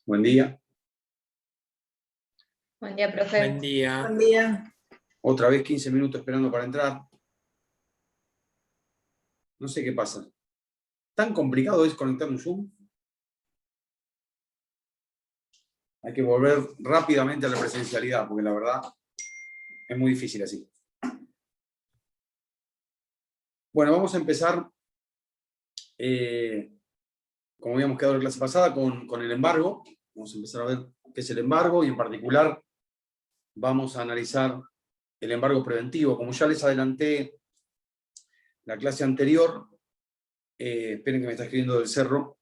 Buen día. Buen día, profe. Buen día. Buen día. Otra vez 15 minutos esperando para entrar. No sé qué pasa. ¿Tan complicado es conectar un Zoom? Hay que volver rápidamente a la presencialidad, porque la verdad es muy difícil así. Bueno, vamos a empezar, como habíamos quedado en la clase pasada, con el embargo. Vamos a empezar a ver qué es el embargo y en particular vamos a analizar el embargo preventivo. Como ya les adelanté la clase anterior, esperen que me está escribiendo del cerro.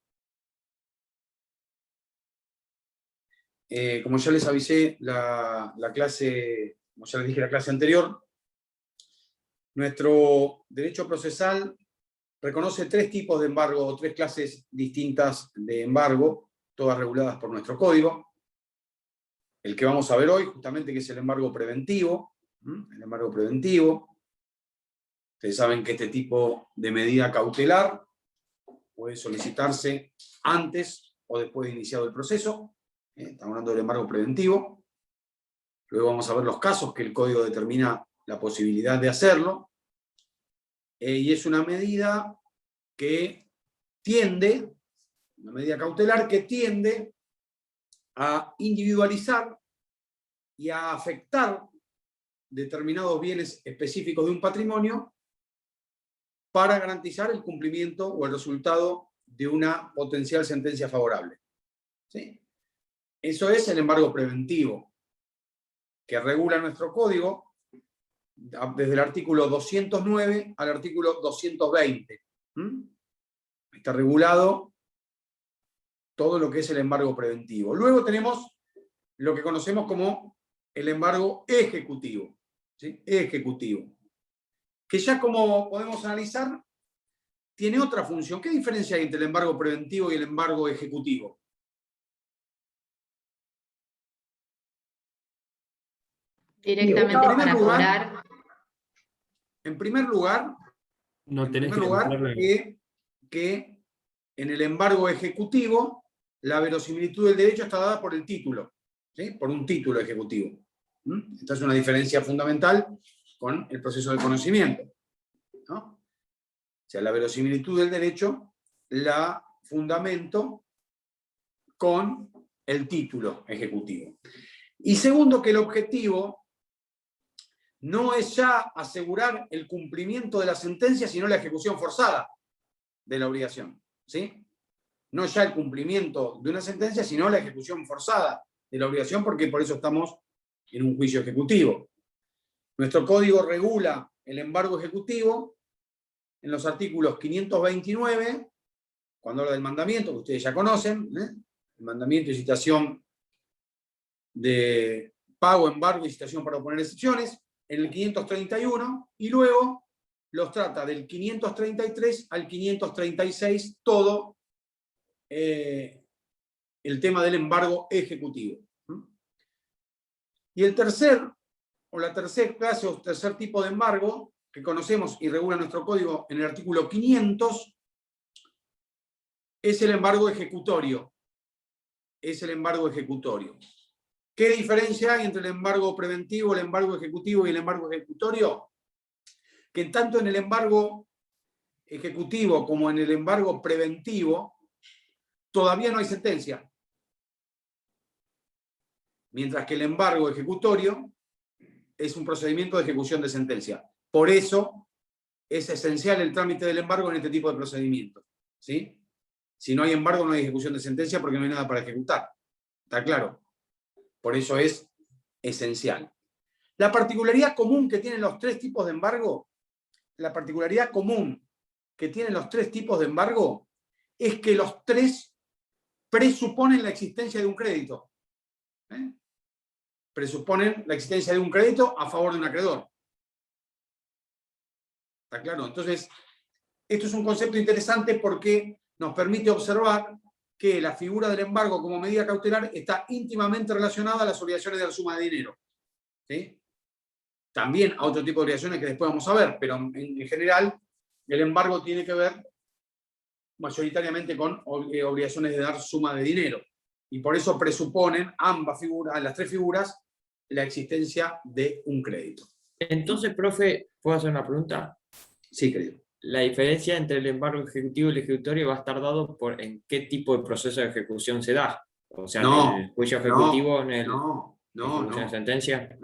Como ya les avisé la clase, como ya les dije la clase anterior, nuestro derecho procesal reconoce 3 tipos de embargo, o 3 clases distintas de embargo, todas reguladas por nuestro código. El que vamos a ver hoy, justamente, que es el embargo preventivo. El embargo preventivo. Ustedes saben que este tipo de medida cautelar puede solicitarse antes o después de iniciado el proceso. Estamos hablando del embargo preventivo. Luego vamos a ver los casos que el código determina la posibilidad de hacerlo. Y es una medida que tiende, una medida cautelar que tiende a individualizar y a afectar determinados bienes específicos de un patrimonio para garantizar el cumplimiento o el resultado de una potencial sentencia favorable. ¿Sí? Eso es el embargo preventivo, que regula nuestro código desde el artículo 209 al artículo 220. Está regulado todo lo que es el embargo preventivo. Luego tenemos lo que conocemos como el embargo ejecutivo. ¿Sí? Ejecutivo. Que ya, como podemos analizar, tiene otra función. ¿Qué diferencia hay entre el embargo preventivo y el embargo ejecutivo? Directamente para cobrar. En primer lugar, No tenés que demostrarle. que en el embargo ejecutivo la verosimilitud del derecho está dada por el título, ¿sí? Por un título ejecutivo. Esta es una diferencia fundamental con el proceso de conocimiento, ¿no? O sea, la verosimilitud del derecho la fundamento con el título ejecutivo. Y segundo, que el objetivo no es ya asegurar el cumplimiento de la sentencia, sino la ejecución forzada de la obligación. ¿Sí? No ya el cumplimiento de una sentencia, sino la ejecución forzada de la obligación, porque por eso estamos en un juicio ejecutivo. Nuestro código regula el embargo ejecutivo en los artículos 529, cuando habla del mandamiento, que ustedes ya conocen, el mandamiento y citación de pago, embargo y citación para oponer excepciones, en el 531, y luego los trata del 533 al 536, todo el tema del embargo ejecutivo. Y el tercer, o la tercera clase o tercer tipo de embargo que conocemos y regula nuestro código en el artículo 500, es el embargo ejecutorio. Es el embargo ejecutorio. ¿Qué diferencia hay entre el embargo preventivo, el embargo ejecutivo y el embargo ejecutorio? Que tanto en el embargo ejecutivo como en el embargo preventivo todavía no hay sentencia. Mientras que el embargo ejecutorio es un procedimiento de ejecución de sentencia. Por eso es esencial el trámite del embargo en este tipo de procedimientos. ¿Sí? Si no hay embargo, no hay ejecución de sentencia porque no hay nada para ejecutar. ¿Está claro? Por eso es esencial. La particularidad común que tienen los 3 tipos de embargo, la particularidad común que tienen los 3 tipos de embargo es que los 3 presuponen la existencia de un crédito. Presuponen la existencia de un crédito a favor de un acreedor. ¿Está claro? Entonces, esto es un concepto interesante porque nos permite observar que la figura del embargo como medida cautelar está íntimamente relacionada a las obligaciones de la suma de dinero. ¿Sí? También a otro tipo de obligaciones que después vamos a ver, pero en general el embargo tiene que ver mayoritariamente con obligaciones de dar suma de dinero. Y por eso presuponen ambas figuras, las tres figuras, la existencia de un crédito. Entonces, profe, ¿puedo hacer una pregunta? Sí, querido. La diferencia entre el embargo ejecutivo y el ejecutorio va a estar dado por en qué tipo de proceso de ejecución se da. O sea, en el juicio ejecutivo, en el ejecución de sentencia.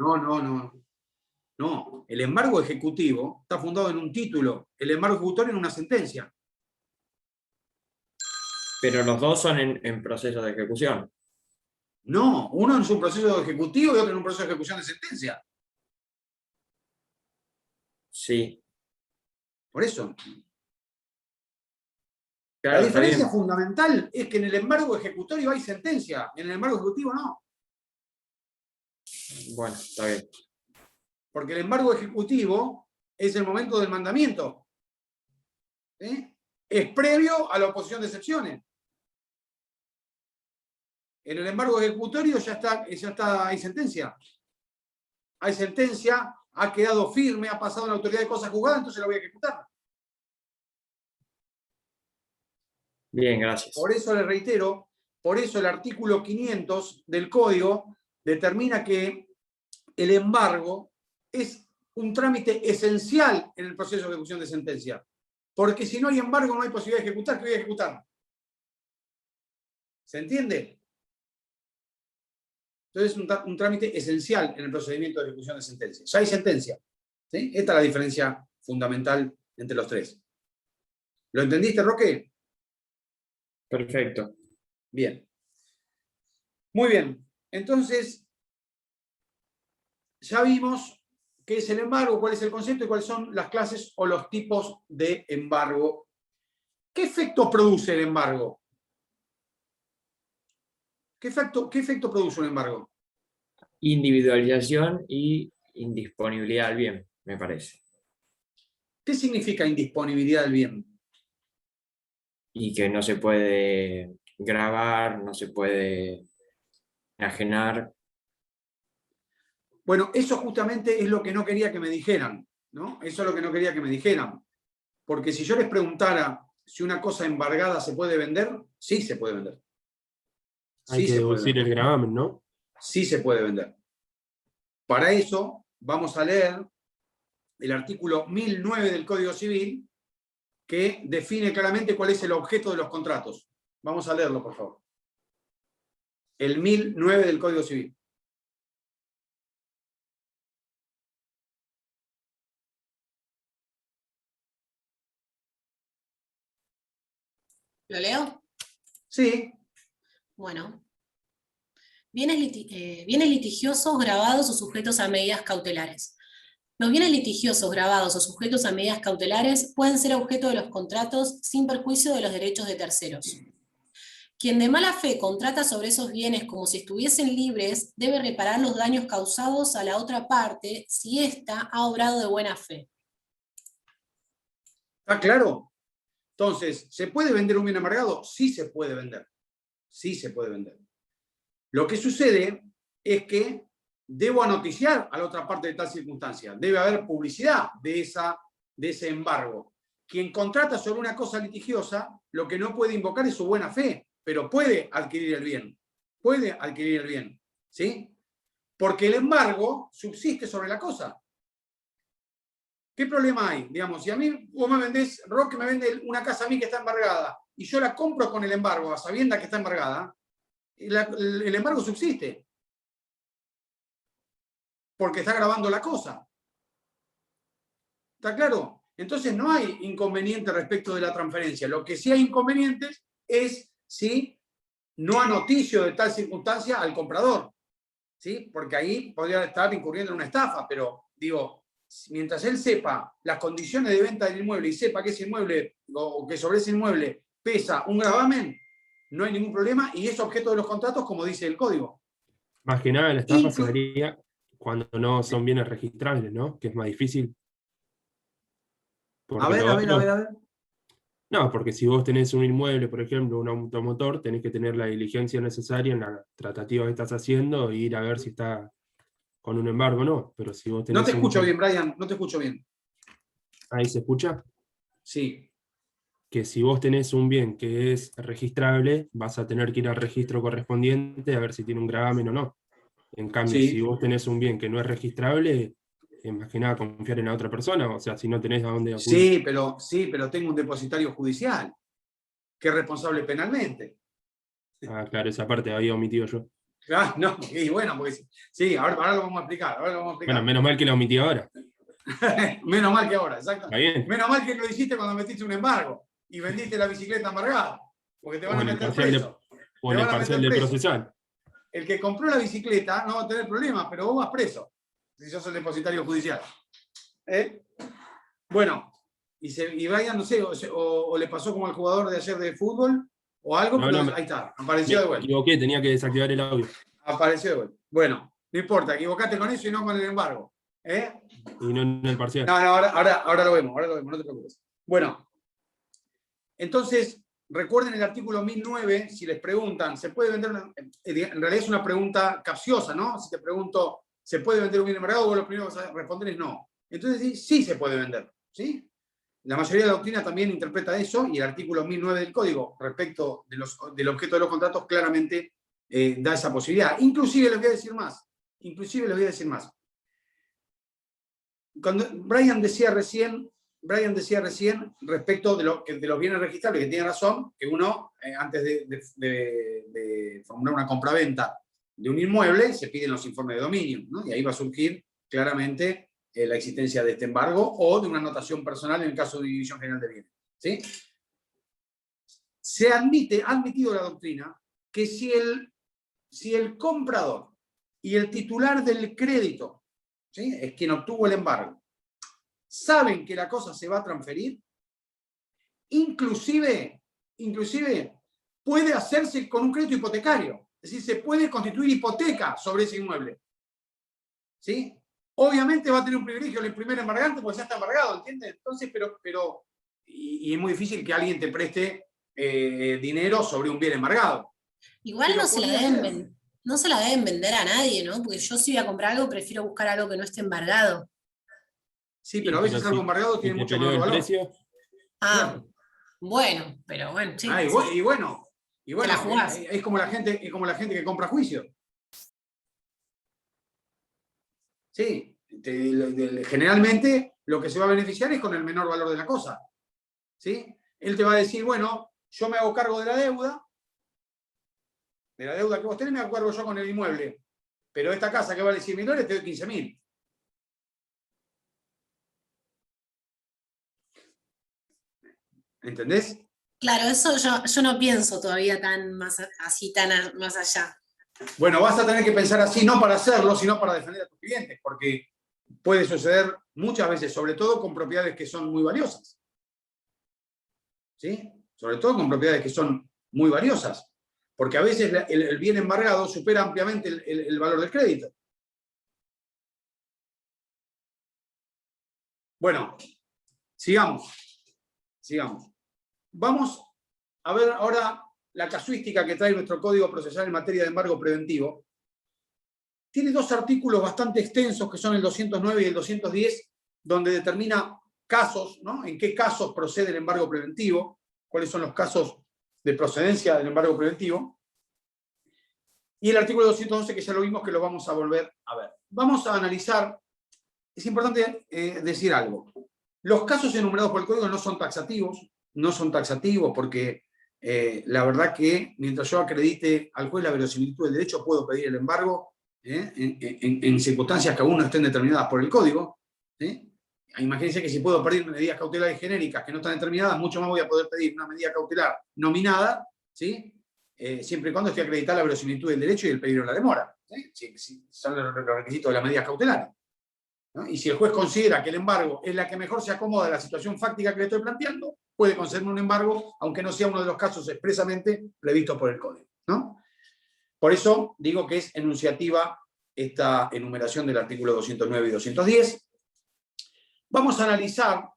No, el embargo ejecutivo está fundado en un título, el embargo ejecutorio en una sentencia. Pero los dos son en proceso de ejecución. No, uno es un proceso ejecutivo y otro en un proceso de ejecución de sentencia. Sí. Por eso. Claro, la diferencia fundamental es que en el embargo ejecutorio hay sentencia, en el embargo ejecutivo no. Bueno, está bien. Porque el embargo ejecutivo es el momento del mandamiento. ¿Sí? Es previo a la oposición de excepciones. En el embargo ejecutorio ya está, hay sentencia. Hay sentencia, ha quedado firme, ha pasado en la autoridad de cosas juzgadas, entonces la voy a ejecutar. Bien, gracias. Por eso le reitero, por eso el artículo 500 del Código determina que el embargo es un trámite esencial en el proceso de ejecución de sentencia. Porque si no hay embargo, no hay posibilidad de ejecutar. ¿Qué voy a ejecutar? ¿Se entiende? Entonces es un trámite esencial en el procedimiento de ejecución de sentencia. Ya hay sentencia. ¿Sí? Esta es la diferencia fundamental entre los tres. ¿Lo entendiste, Roque? Perfecto. Bien. Muy bien. Entonces, ya vimos qué es el embargo, cuál es el concepto y cuáles son las clases o los tipos de embargo. ¿Qué efecto produce el embargo? ¿Qué efecto produce un embargo? Individualización y indisponibilidad del bien, me parece. ¿Qué significa indisponibilidad del bien? Y que no se puede grabar, no se puede enajenar. Bueno, eso justamente es lo que no quería que me dijeran, ¿no? Eso es lo que no quería que me dijeran. Porque si yo les preguntara si una cosa embargada se puede vender, sí se puede vender. Hay que deducir el gravamen, ¿no? Sí se puede vender. Para eso vamos a leer el artículo 1009 del Código Civil, que define claramente cuál es el objeto de los contratos. Vamos a leerlo, por favor. El 1009 del Código Civil. ¿Lo leo? Sí. Bueno. Bienes litigiosos gravados o sujetos a medidas cautelares. Los bienes litigiosos gravados o sujetos a medidas cautelares pueden ser objeto de los contratos sin perjuicio de los derechos de terceros. Quien de mala fe contrata sobre esos bienes como si estuviesen libres debe reparar los daños causados a la otra parte si ésta ha obrado de buena fe. ¿Está claro? Entonces, ¿se puede vender un bien embargado? Sí se puede vender. Sí se puede vender. Lo que sucede es que debo anoticiar a la otra parte de tal circunstancia. Debe haber publicidad de ese embargo. Quien contrata sobre una cosa litigiosa, lo que no puede invocar es su buena fe, pero puede adquirir el bien. Puede adquirir el bien. ¿Sí? Porque el embargo subsiste sobre la cosa. ¿Qué problema hay? Digamos, si a mí vos me vendés, Roque me vende una casa a mí que está embargada, y yo la compro con el embargo, a sabiendas que está embargada, el embargo subsiste. Porque está grabando la cosa. ¿Está claro? Entonces no hay inconveniente respecto de la transferencia. Lo que sí hay inconvenientes es si no anoticio de tal circunstancia al comprador. ¿Sí? Porque ahí podría estar incurriendo en una estafa, pero digo, mientras él sepa las condiciones de venta del inmueble y sepa que ese inmueble o que sobre ese inmueble pesa un gravamen, no hay ningún problema y es objeto de los contratos como dice el código. Más que nada la estafa sería cuando no son bienes registrables, ¿no? Que es más difícil. A ver. No, porque si vos tenés un inmueble, por ejemplo, un automotor, tenés que tener la diligencia necesaria en la tratativa que estás haciendo e ir a ver si está con un embargo o no. Pero si vos tenés no te escucho bien, Brian, no te escucho bien. ¿Ahí se escucha? Sí. Que si vos tenés un bien que es registrable, vas a tener que ir al registro correspondiente a ver si tiene un gravamen o no. En cambio, Sí. si vos tenés un bien que no es registrable, es más que nada confiar en la otra persona, o sea, si no tenés a dónde acudir. Sí, pero tengo un depositario judicial, que es responsable penalmente. Ah, claro, esa parte había omitido yo. Ah, no, y bueno, porque sí, ahora lo vamos a explicar. Bueno, menos mal que la omití ahora. Menos mal que ahora, exacto. Está bien. Menos mal que lo hiciste cuando metiste un embargo y vendiste la bicicleta embargada, porque te van a meter preso. O en el parcial del procesal. El que compró la bicicleta no va a tener problemas, pero vos vas preso, si sos el depositario judicial. Bueno, y Brian, no sé, o le pasó como al jugador de ayer de fútbol, o algo, No, pero no, ahí está, apareció de vuelta. Me equivoqué, tenía que desactivar el audio. Apareció de vuelta. Bueno, no importa, equivocaste con eso y no con el embargo. Y no en el parcial. No, ahora lo vemos, no te preocupes. Bueno, entonces, recuerden el artículo 1009, si les preguntan, ¿se puede vender en realidad es una pregunta capciosa, ¿no? Si te pregunto, ¿se puede vender un bien embargado? Vos lo primero que vas a responder es no. Entonces, sí se puede vender, ¿sí? La mayoría de la doctrina también interpreta eso, y el artículo 1009 del Código, respecto del objeto de los contratos, claramente da esa posibilidad. Inclusive les voy a decir más. Cuando Brian decía recién respecto de los bienes registrables, que tiene razón, que uno, antes de formular una compraventa de un inmueble, se piden los informes de dominio, ¿no? Y ahí va a surgir claramente la existencia de este embargo o de una anotación personal en el caso de división general de bienes, ¿sí? Ha admitido la doctrina que si el comprador y el titular del crédito, ¿sí?, es quien obtuvo el embargo, saben que la cosa se va a transferir, inclusive puede hacerse con un crédito hipotecario, es decir, se puede constituir hipoteca sobre ese inmueble, ¿sí? Obviamente va a tener un privilegio el primer embargante porque ya está embargado, ¿entiendes? Entonces, y es muy difícil que alguien te preste dinero sobre un bien embargado. Igual no se la deben vender a nadie, ¿no? Porque yo si voy a comprar algo, prefiero buscar algo que no esté embargado. Sí, pero a veces algo embargado tiene mucho más valor. Precio. Ah, bueno, pero bueno, sí. Y bueno, la jugás. es como la gente que compra juicio. Sí, generalmente lo que se va a beneficiar es con el menor valor de la cosa, ¿sí? Él te va a decir, bueno, yo me hago cargo de la deuda que vos tenés, me hago cargo yo con el inmueble, pero esta casa que vale $100.000 te doy 15.000. ¿Entendés? Claro, eso yo no pienso todavía tan más allá. Bueno, vas a tener que pensar así, no para hacerlo, sino para defender a tus clientes, porque puede suceder muchas veces, sobre todo con propiedades que son muy valiosas. ¿Sí? Sobre todo con propiedades que son muy valiosas, porque a veces el bien embargado supera ampliamente el valor del crédito. Bueno, sigamos. Vamos a ver ahora la casuística que trae nuestro Código Procesal en materia de embargo preventivo. Tiene dos artículos bastante extensos, que son el 209 y el 210, donde determina casos, ¿no? En qué casos procede el embargo preventivo, cuáles son los casos de procedencia del embargo preventivo. Y el artículo 212, que ya lo vimos, que lo vamos a volver a ver. Vamos a analizar, es importante decir algo. Los casos enumerados por el Código no son taxativos porque la verdad que mientras yo acredite al juez la verosimilitud del derecho, puedo pedir el embargo en circunstancias que aún no estén determinadas por el Código. Imagínense que si puedo pedir medidas cautelares genéricas que no están determinadas, mucho más voy a poder pedir una medida cautelar nominada, ¿sí? Siempre y cuando esté acreditada la verosimilitud del derecho y el peligro de la demora. ¿Sí? Son los requisitos de las medidas cautelares, ¿no? Y si el juez considera que el embargo es la que mejor se acomoda a la situación fáctica que le estoy planteando, puede conceder un embargo, aunque no sea uno de los casos expresamente previstos por el Código, ¿no? Por eso digo que es enunciativa esta enumeración del artículo 209 y 210. Vamos a analizar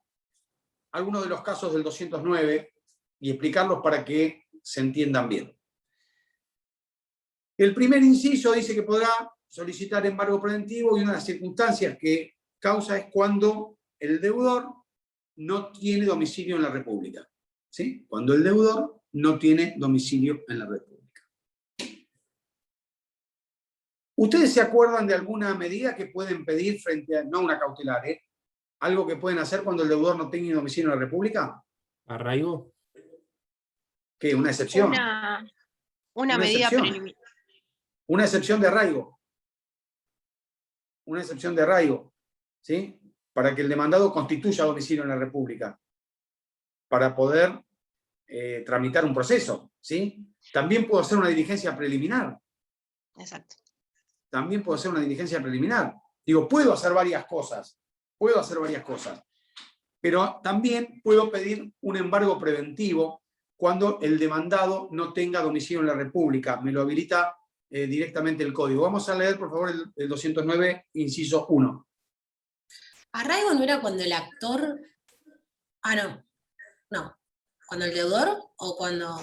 algunos de los casos del 209 y explicarlos para que se entiendan bien. El primer inciso dice que podrá solicitar embargo preventivo y una de las circunstancias que causa es cuando el deudor no tiene domicilio en la República. ¿Sí? Cuando el deudor no tiene domicilio en la República. ¿Ustedes se acuerdan de alguna medida que pueden pedir frente a, no una cautelar, algo que pueden hacer cuando el deudor no tenga domicilio en la República? ¿Arraigo? ¿Qué? ¿Una excepción? Una medida preliminar. Una excepción de arraigo. Una excepción de arraigo. ¿Sí? Para que el demandado constituya domicilio en la República. Para poder tramitar un proceso. ¿Sí? También puedo hacer una diligencia preliminar. Exacto. También puedo hacer una diligencia preliminar. Digo, puedo hacer varias cosas. Puedo hacer varias cosas. Pero también puedo pedir un embargo preventivo cuando el demandado no tenga domicilio en la República. Me lo habilita directamente el Código. Vamos a leer, por favor, el 209, inciso 1. ¿Arraigo no era cuando el actor... Ah, no. No. ¿Cuando el deudor o cuando...?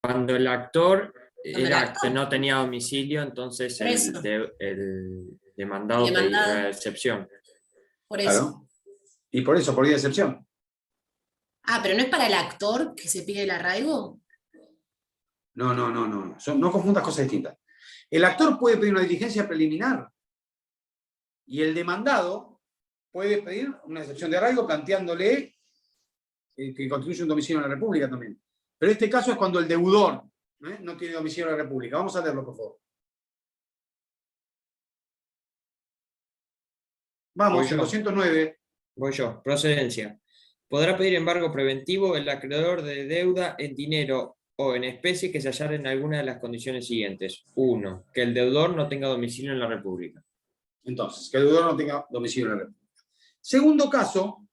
Cuando el actor que no tenía domicilio, entonces el demandado pedía excepción. Por eso. Claro. Y por eso, por vía de excepción. Ah, pero ¿no es para el actor que se pide el arraigo? No. No confundas cosas distintas. El actor puede pedir una diligencia preliminar y el demandado puede pedir una excepción de arraigo planteándole que constituye un domicilio en la República también. Pero este caso es cuando el deudor no tiene domicilio en la República. Vamos a leerlo, por favor. Vamos, el 209. Voy yo. Procedencia. Podrá pedir embargo preventivo el acreedor de deuda en dinero o en especie que se hallara en alguna de las condiciones siguientes. 1. Que el deudor no tenga domicilio en la República. Entonces, que el deudor no tenga domicilio en la República. Segundo caso,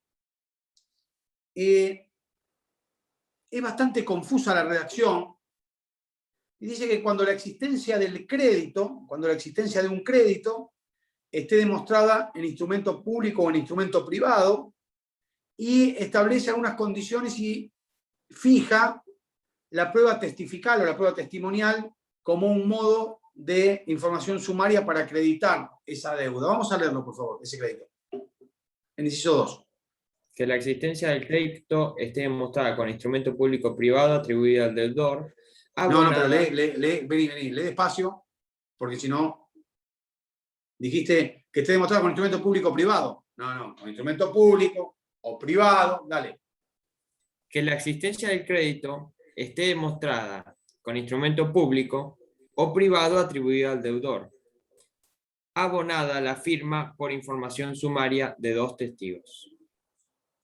es bastante confusa la redacción, y dice que cuando la existencia del crédito, cuando la existencia de un crédito esté demostrada en instrumento público o en instrumento privado, y establece algunas condiciones y fija la prueba testifical o la prueba testimonial como un modo de información sumaria para acreditar esa deuda. Vamos a leerlo, por favor, ese crédito. En inciso 2. Que la existencia del crédito esté demostrada con instrumento público o privado atribuido al deudor. No, pero vení, lee despacio, porque si no, dijiste que esté demostrado con instrumento público o privado. No, con instrumento público o privado, dale. Que la existencia del crédito esté demostrada con instrumento público o privado atribuido al deudor. Abonada la firma por información sumaria de 2 testigos.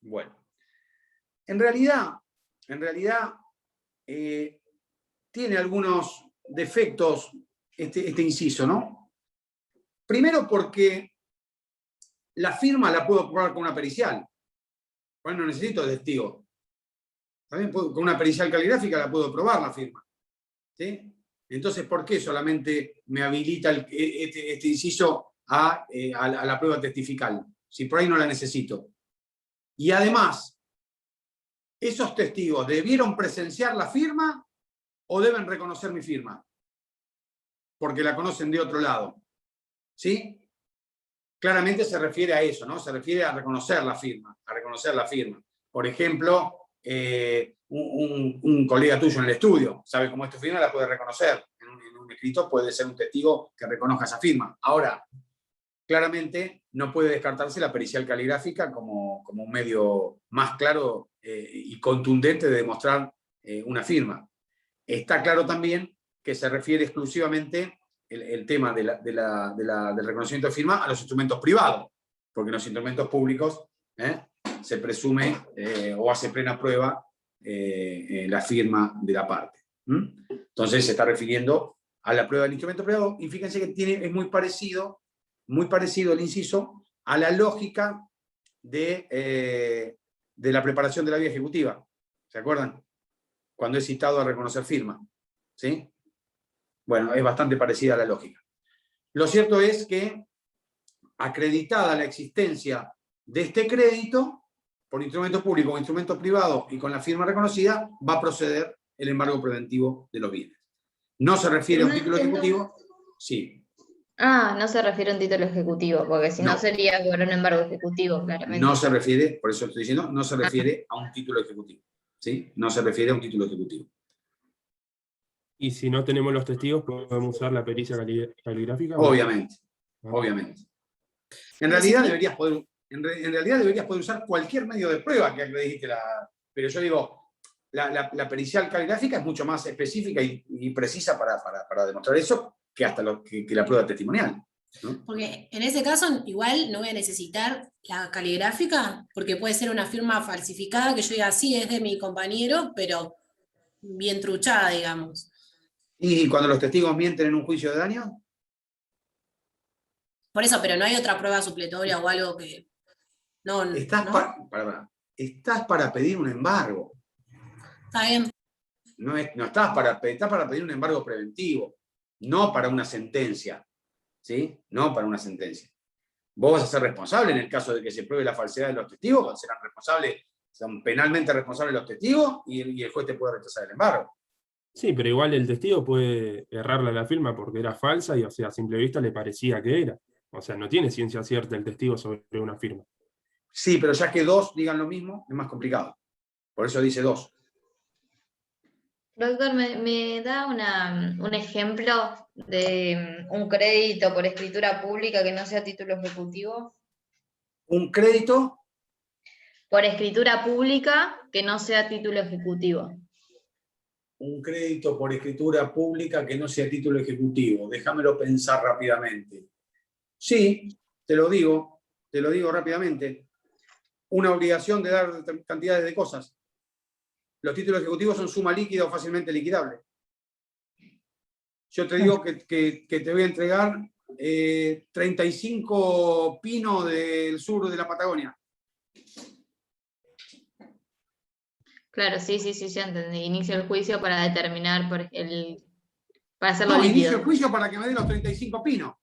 Bueno, en realidad, tiene algunos defectos este inciso, ¿no? Primero porque la firma la puedo probar con una pericial. Bueno, no necesito testigo. También con una pericial caligráfica la puedo probar la firma. ¿Sí? Entonces, ¿por qué solamente me habilita este inciso a la prueba testifical? Si por ahí no la necesito. Y además, ¿esos testigos debieron presenciar la firma o deben reconocer mi firma? Porque la conocen de otro lado. ¿Sí? Claramente se refiere a eso, ¿no? Se refiere a reconocer la firma, Por ejemplo, un colega tuyo en el estudio sabe cómo es tu firma, la puede reconocer. En un escrito puede ser un testigo que reconozca esa firma. Ahora, claramente no puede descartarse la pericial caligráfica como un medio más claro y contundente de demostrar una firma. Está claro también que se refiere exclusivamente el tema del reconocimiento de firma a los instrumentos privados, porque en los instrumentos públicos se presume o hace plena prueba la firma de la parte. Entonces se está refiriendo a la prueba del instrumento privado, y fíjense que es muy parecido el inciso a la lógica de de la preparación de la vía ejecutiva. ¿Se acuerdan? Cuando es citado a reconocer firma. ¿Sí? Bueno, es bastante parecida a la lógica. Lo cierto es que, acreditada la existencia de este crédito, por instrumento público o instrumento privado y con la firma reconocida, va a proceder el embargo preventivo de los bienes. No se refiere a un título ejecutivo, sí. Ah, no se refiere a un título ejecutivo, porque si no No. sería por un embargo ejecutivo, claramente. No se refiere, por eso estoy diciendo, no se refiere a un título ejecutivo. ¿Sí? No se refiere a un título ejecutivo. Y si no tenemos los testigos, ¿podemos usar la pericia caligráfica? Obviamente, Ah. obviamente. En realidad deberías poder usar cualquier medio de prueba que acredite la... Pero yo digo, la pericial caligráfica es mucho más específica y precisa para demostrar eso que hasta que la prueba testimonial, ¿no? Porque en ese caso igual no voy a necesitar la caligráfica, porque puede ser una firma falsificada que yo diga, sí, es de mi compañero, pero bien truchada, digamos. Y cuando los testigos mienten en un juicio de daño, Por eso, pero no hay otra prueba supletoria o algo que... No, estás, ¿no? estás para pedir un embargo. Está bien. No estás para pedir un embargo preventivo, no para una sentencia. ¿Sí? No para una sentencia. Vos vas a ser responsable en el caso de que se pruebe la falsedad de los testigos, son penalmente responsables los testigos y el juez te puede rechazar el embargo. Sí, pero igual el testigo puede errarle a la firma porque era falsa y, o sea, a simple vista le parecía que era. O sea, no tiene ciencia cierta el testigo sobre una firma. Sí, pero ya que dos digan lo mismo, es más complicado. Por eso dice dos. Doctor, ¿me da un ejemplo de un crédito por escritura pública que no sea título ejecutivo? Un crédito Por escritura pública que no sea título ejecutivo. Un crédito por escritura pública que no sea título ejecutivo. Déjamelo pensar rápidamente. Sí, te lo digo rápidamente. Una obligación de dar cantidades de cosas. Los títulos ejecutivos son suma líquida o fácilmente liquidable. Yo te digo que te voy a entregar 35 pinos del sur de la Patagonia. Claro, sí, entendí. Inicio el juicio para determinar para hacerlo líquido. Inicio el juicio para que me den los 35 pinos.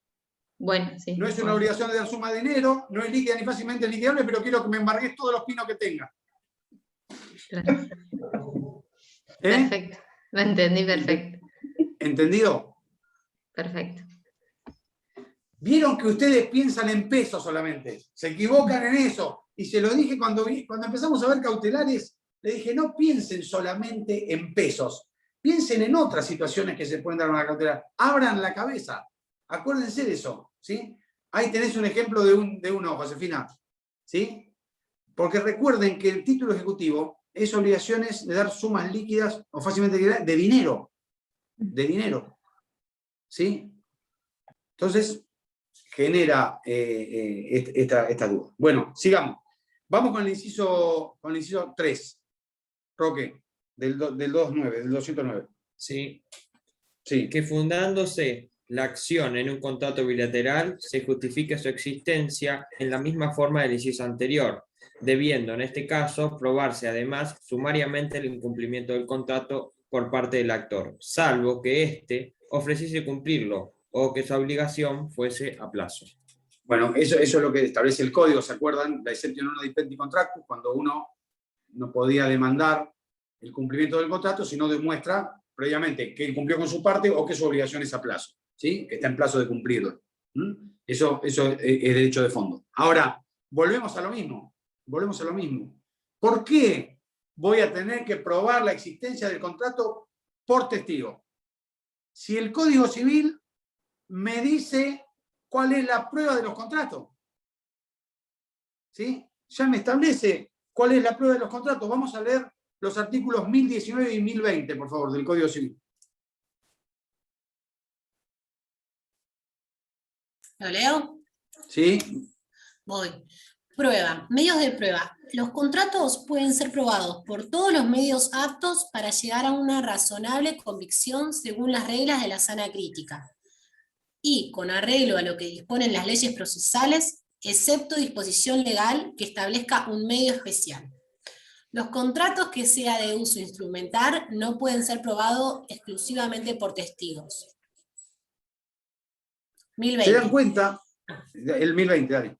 Bueno, sí. No es una obligación de dar suma de dinero, no es líquida ni fácilmente liquidable, pero quiero que me embargues todos los pinos que tenga. Claro. Perfecto. Lo entendí perfecto. ¿Entendido? Perfecto. Vieron que ustedes piensan en pesos solamente. Se equivocan en eso. Y se lo dije cuando empezamos a ver cautelares, le dije, no piensen solamente en pesos. Piensen en otras situaciones que se pueden dar en una cautelar. Abran la cabeza. Acuérdense de eso. ¿Sí? Ahí tenés un ejemplo de uno, Josefina. ¿Sí? Porque recuerden que el título ejecutivo es obligaciones de dar sumas líquidas o fácilmente liquidables de dinero. De dinero. ¿Sí? Entonces, genera esta duda. Bueno, sigamos. Vamos con el inciso 3. Roque, del 209. Sí. Sí. Que fundándose la acción en un contrato bilateral, se justifique su existencia en la misma forma del inciso anterior, debiendo en este caso probarse además sumariamente el incumplimiento del contrato por parte del actor, salvo que éste ofreciese cumplirlo o que su obligación fuese a plazo. Bueno, eso es lo que establece el código, ¿se acuerdan? La exception non dipendi contractus, cuando uno no podía demandar el cumplimiento del contrato si no demuestra previamente que él cumplió con su parte o que su obligación es a plazo, ¿sí? Que está en plazo de cumplirlo. Eso es derecho de fondo. Ahora, volvemos a lo mismo. ¿Por qué voy a tener que probar la existencia del contrato por testigo? Si el Código Civil me dice cuál es la prueba de los contratos, ¿sí? Ya me establece cuál es la prueba de los contratos. Vamos a leer los artículos 1019 y 1020, por favor, del Código Civil. ¿Lo leo? ¿Sí? Voy. Prueba. Medios de prueba. Los contratos pueden ser probados por todos los medios aptos para llegar a una razonable convicción según las reglas de la sana crítica y con arreglo a lo que disponen las leyes procesales, excepto disposición legal que establezca un medio especial. Los contratos que sea de uso instrumental no pueden ser probados exclusivamente por testigos. ¿Se dan 1020. cuenta? El 1020, dale.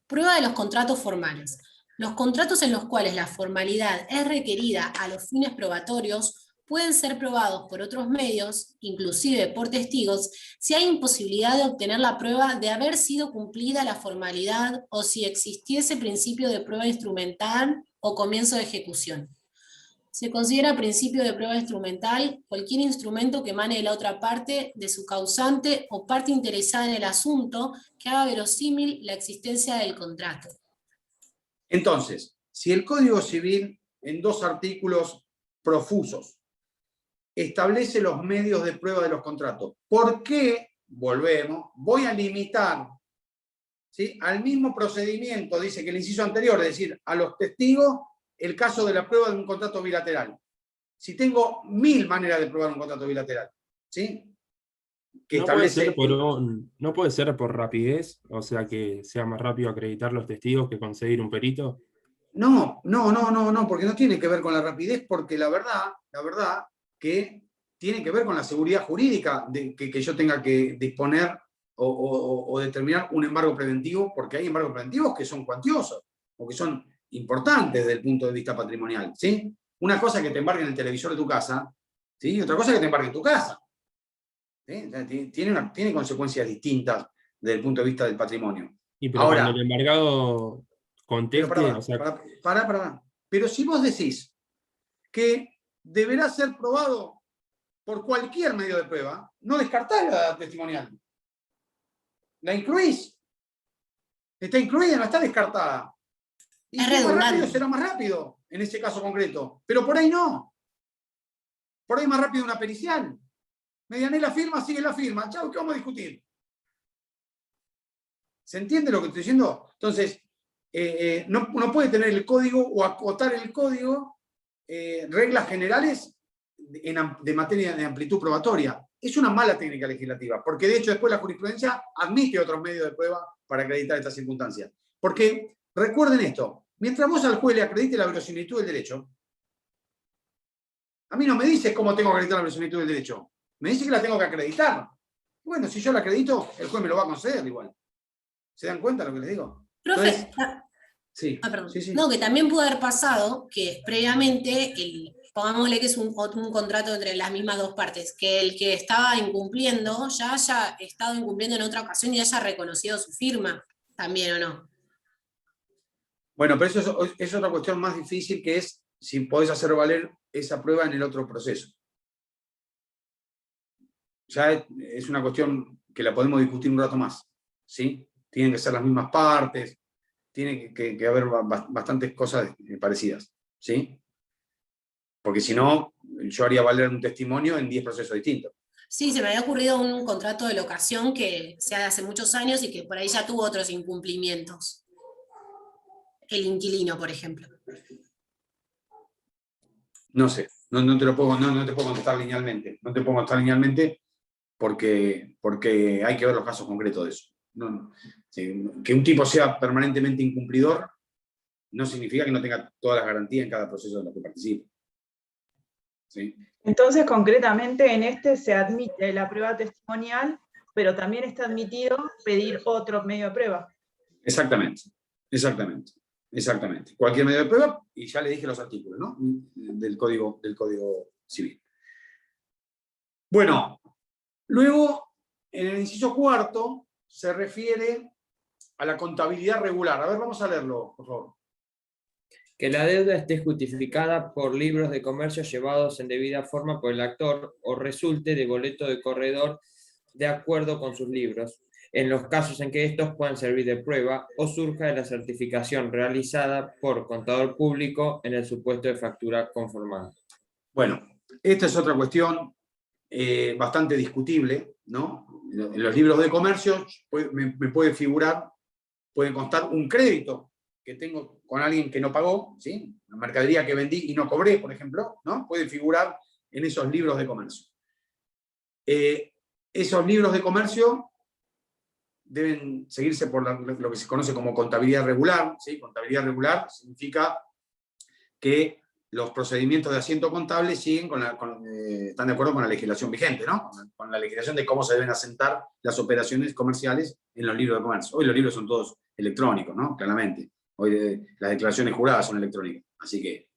Prueba de los contratos formales. Los contratos en los cuales la formalidad es requerida a los fines probatorios pueden ser probados por otros medios, inclusive por testigos, si hay imposibilidad de obtener la prueba de haber sido cumplida la formalidad o si existiese principio de prueba instrumental o comienzo de ejecución. Se considera principio de prueba instrumental cualquier instrumento que emane de la otra parte, de su causante o parte interesada en el asunto, que haga verosímil la existencia del contrato. Entonces, si el Código Civil, en 2 artículos profusos, establece los medios de prueba de los contratos, ¿por qué, volvemos, voy a limitar, ¿sí?, al mismo procedimiento, dice que el inciso anterior, es decir, a los testigos, el caso de la prueba de un contrato bilateral? Si tengo 1000 maneras de probar un contrato bilateral, ¿sí? Que No puede establece... no puede ser por rapidez, o sea que sea más rápido acreditar los testigos que conseguir un perito. No, porque no tiene que ver con la rapidez, porque la verdad que tiene que ver con la seguridad jurídica de que yo tenga que disponer o determinar un embargo preventivo, porque hay embargos preventivos que son cuantiosos, o que son importantes desde el punto de vista patrimonial, ¿sí? Una cosa es que te embarguen el televisor de tu casa, ¿sí? Y otra cosa es que te embarguen tu casa, ¿sí? O sea, tiene consecuencias distintas desde el punto de vista del patrimonio. Y pero Ahora, cuando el embargado pero conteste, o sea, pará. Pero si vos decís que deberá ser probado por cualquier medio de prueba, no descartás la testimonial. La incluís. Está incluida, no está descartada. Y Es si es más rápido, redundante. será más rápido, en ese caso concreto. Pero por ahí no. Por ahí más rápido una pericial. Mediané la firma, sigue la firma. Chau, ¿qué vamos a discutir? ¿Se entiende lo que estoy diciendo? Entonces, no puede tener el código o acotar el código reglas generales de materia de amplitud probatoria. Es una mala técnica legislativa, porque de hecho después la jurisprudencia admite otros medios de prueba para acreditar estas circunstancias. Porque, recuerden esto, mientras vos al juez le acredite la verosimilitud del derecho, a mí no me dice cómo tengo que acreditar la verosimilitud del derecho, me dice que la tengo que acreditar. Bueno, si yo la acredito, el juez me lo va a conceder igual. ¿Se dan cuenta de lo que les digo? Profe, Entonces, sí, perdón. sí. No, que también pudo haber pasado que previamente, pongámosle que es un contrato entre las mismas 2 partes, que el que estaba incumpliendo ya haya estado incumpliendo en otra ocasión y haya reconocido su firma, también, ¿o no? Bueno, pero eso es otra cuestión más difícil, que es si podés hacer valer esa prueba en el otro proceso. Ya es una cuestión que la podemos discutir un rato más, ¿sí? Tienen que ser las mismas partes, tiene que haber bastantes cosas parecidas, ¿sí? Porque si no, yo haría valer un testimonio en 10 procesos distintos. Sí, se me había ocurrido un contrato de locación que sea de hace muchos años y que por ahí ya tuvo otros incumplimientos. El inquilino, por ejemplo. No sé, no te puedo contestar linealmente. No te puedo contestar linealmente porque hay que ver los casos concretos de eso. Sí, que un tipo sea permanentemente incumplidor no significa que no tenga todas las garantías en cada proceso de los que participe. ¿Sí? Entonces, concretamente, en este se admite la prueba testimonial, pero también está admitido pedir otro medio de prueba. Exactamente. Cualquier medio de prueba, y ya le dije los artículos, ¿no?, del Código Civil. Bueno, luego, en el inciso 4, se refiere a la contabilidad regular. A ver, vamos a leerlo, por favor. Que la deuda esté justificada por libros de comercio llevados en debida forma por el actor o resulte de boleto de corredor de acuerdo con sus libros, en los casos en que estos puedan servir de prueba o surja de la certificación realizada por contador público en el supuesto de factura conformada. Bueno, esta es otra cuestión bastante discutible, ¿no? En los libros de comercio me puede figurar, puede constar un crédito que tengo con alguien que no pagó, ¿sí? Una mercadería que vendí y no cobré, por ejemplo, ¿no? Puede figurar en esos libros de comercio. Esos libros de comercio deben seguirse por lo que se conoce como contabilidad regular, ¿sí? Contabilidad regular significa que los procedimientos de asiento contable siguen están de acuerdo con la legislación vigente, ¿no? Con la legislación de cómo se deben asentar las operaciones comerciales en los libros de comercio. Hoy los libros son todos electrónicos, ¿no? Claramente. Hoy las declaraciones juradas son electrónicas. Así que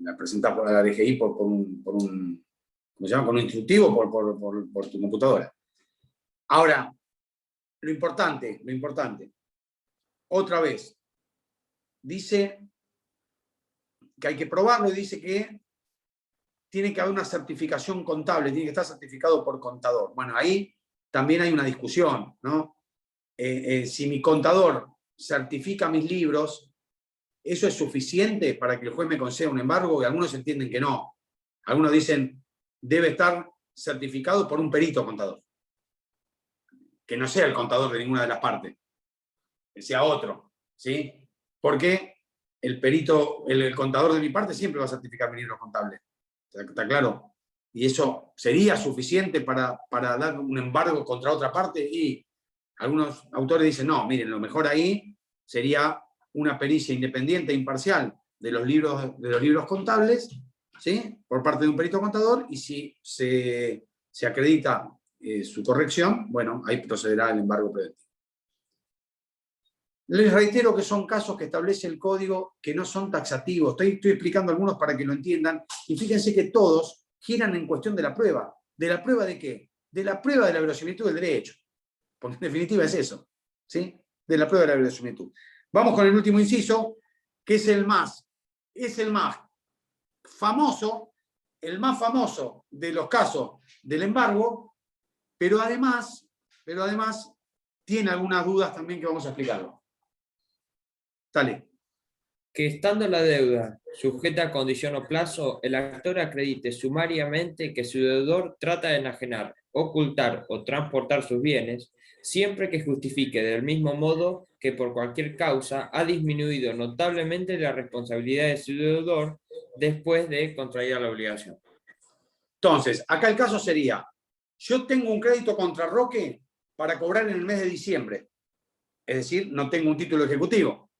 la presentás por la DGI por un ¿cómo se llama? Con un instructivo por tu computadora. Ahora, lo importante, otra vez, dice que hay que probarlo y dice que tiene que haber una certificación contable, tiene que estar certificado por contador. Bueno, ahí también hay una discusión, ¿no? Si mi contador certifica mis libros, ¿eso es suficiente para que el juez me conceda un embargo? Y algunos entienden que no. Algunos dicen, debe estar certificado por un perito contador. Que no sea el contador de ninguna de las partes, que sea otro, ¿sí? Porque el perito, el contador de mi parte siempre va a certificar mi libro contable. ¿Está claro? Y eso sería suficiente para dar un embargo contra otra parte. Y algunos autores dicen, no, miren, lo mejor ahí sería una pericia independiente e imparcial de los libros contables, ¿sí? Por parte de un perito contador, y si se acredita su corrección, bueno, ahí procederá el embargo preventivo. Les reitero que son casos que establece el código que no son taxativos. Estoy explicando algunos para que lo entiendan, y fíjense que todos giran en cuestión de la prueba. ¿De la prueba de qué? De la prueba de la verosimilitud del derecho. Porque en definitiva es eso, ¿sí? De la prueba de la verosimilitud. Vamos con el último inciso, que es el más famoso de los casos del embargo, pero además tiene algunas dudas también que vamos a explicarlo. Dale. Que estando la deuda sujeta a condición o plazo, el actor acredite sumariamente que su deudor trata de enajenar, ocultar o transportar sus bienes, siempre que justifique del mismo modo que por cualquier causa ha disminuido notablemente la responsabilidad de su deudor después de contraer la obligación. Entonces, acá el caso sería, yo tengo un crédito contra Roque para cobrar en el mes de diciembre. Es decir, no tengo un título ejecutivo.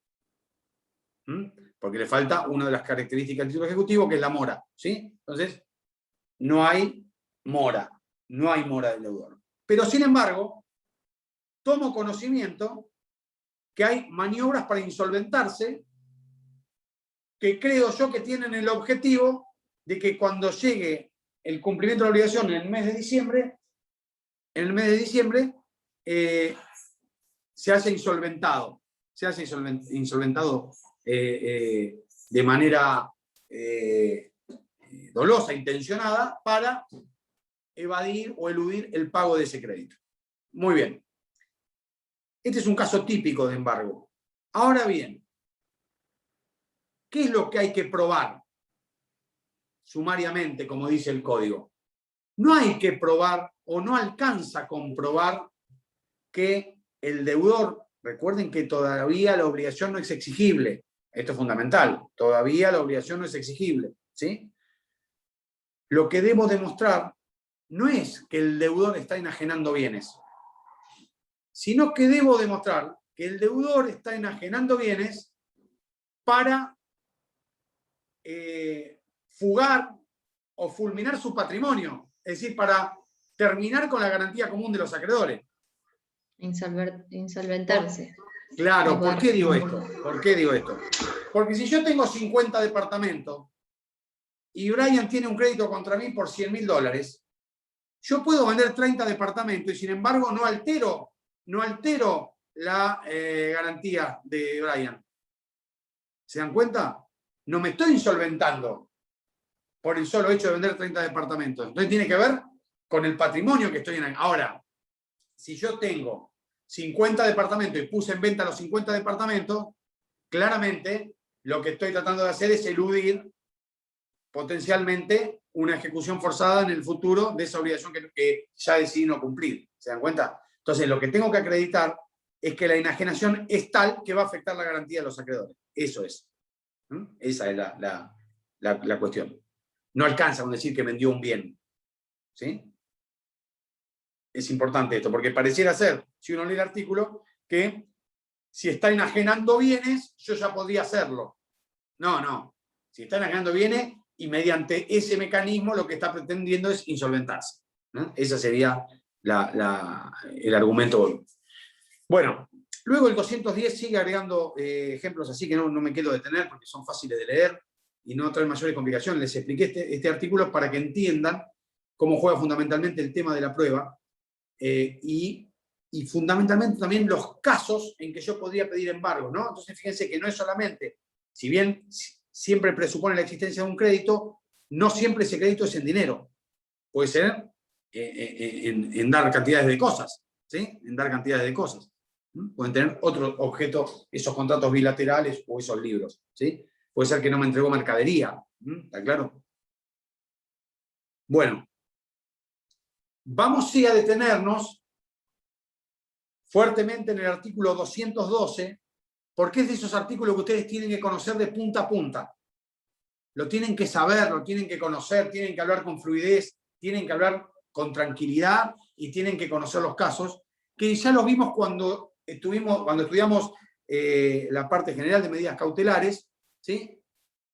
Porque le falta una de las características del título ejecutivo, que es la mora, ¿sí? Entonces, no hay mora del deudor. Pero, sin embargo, tomo conocimiento que hay maniobras para insolventarse que creo yo que tienen el objetivo de que cuando llegue el cumplimiento de la obligación en el mes de diciembre, se haya insolventado de manera dolosa, intencionada, para evadir o eludir el pago de ese crédito. Muy bien. Este es un caso típico de embargo. Ahora bien, ¿qué es lo que hay que probar sumariamente, como dice el código? No hay que probar o no alcanza a comprobar que el deudor, recuerden que todavía la obligación no es exigible. Esto es fundamental. Todavía la obligación no es exigible, ¿sí? Lo que debo demostrar no es que el deudor está enajenando bienes, sino que debo demostrar que el deudor está enajenando bienes para fugar o fulminar su patrimonio, es decir, para terminar con la garantía común de los acreedores. Insolventarse. Claro, ¿por qué digo esto? Porque si yo tengo 50 departamentos y Brian tiene un crédito contra mí por $100.000, yo puedo vender 30 departamentos y sin embargo no altero la garantía de Brian. ¿Se dan cuenta? No me estoy insolventando por el solo hecho de vender 30 departamentos. Entonces tiene que ver con el patrimonio que estoy en. Ahora, si yo tengo 50 departamentos y puse en venta los 50 departamentos, claramente lo que estoy tratando de hacer es eludir potencialmente una ejecución forzada en el futuro de esa obligación que ya decidí no cumplir. ¿Se dan cuenta? Entonces, lo que tengo que acreditar es que la enajenación es tal que va a afectar la garantía de los acreedores. Eso es. Esa es la cuestión. No alcanza con decir que vendió un bien. ¿Sí? Es importante esto, porque pareciera ser, si uno lee el artículo, que si está enajenando bienes, yo ya podría hacerlo. No. Si está enajenando bienes y mediante ese mecanismo lo que está pretendiendo es insolventarse, ¿no? Ese sería el argumento. Bueno, luego el 210 sigue agregando ejemplos así que no me quiero detener porque son fáciles de leer y no traen mayores complicaciones. Les expliqué este artículo para que entiendan cómo juega fundamentalmente el tema de la prueba y fundamentalmente también los casos en que yo podría pedir embargo, ¿no? Entonces fíjense que no es solamente, si bien siempre presupone la existencia de un crédito, no siempre ese crédito es en dinero. Puede ser en dar cantidades de cosas, ¿sí? En dar cantidades de cosas. Pueden tener otro objeto, esos contratos bilaterales o esos libros, ¿sí? Puede ser que no me entregó mercadería, ¿está claro? Bueno, vamos sí a detenernos fuertemente en el artículo 212, porque es de esos artículos que ustedes tienen que conocer de punta a punta. Lo tienen que saber, lo tienen que conocer, tienen que hablar con fluidez, tienen que hablar con tranquilidad y tienen que conocer los casos, que ya los vimos cuando estudiamos la parte general de medidas cautelares, ¿sí?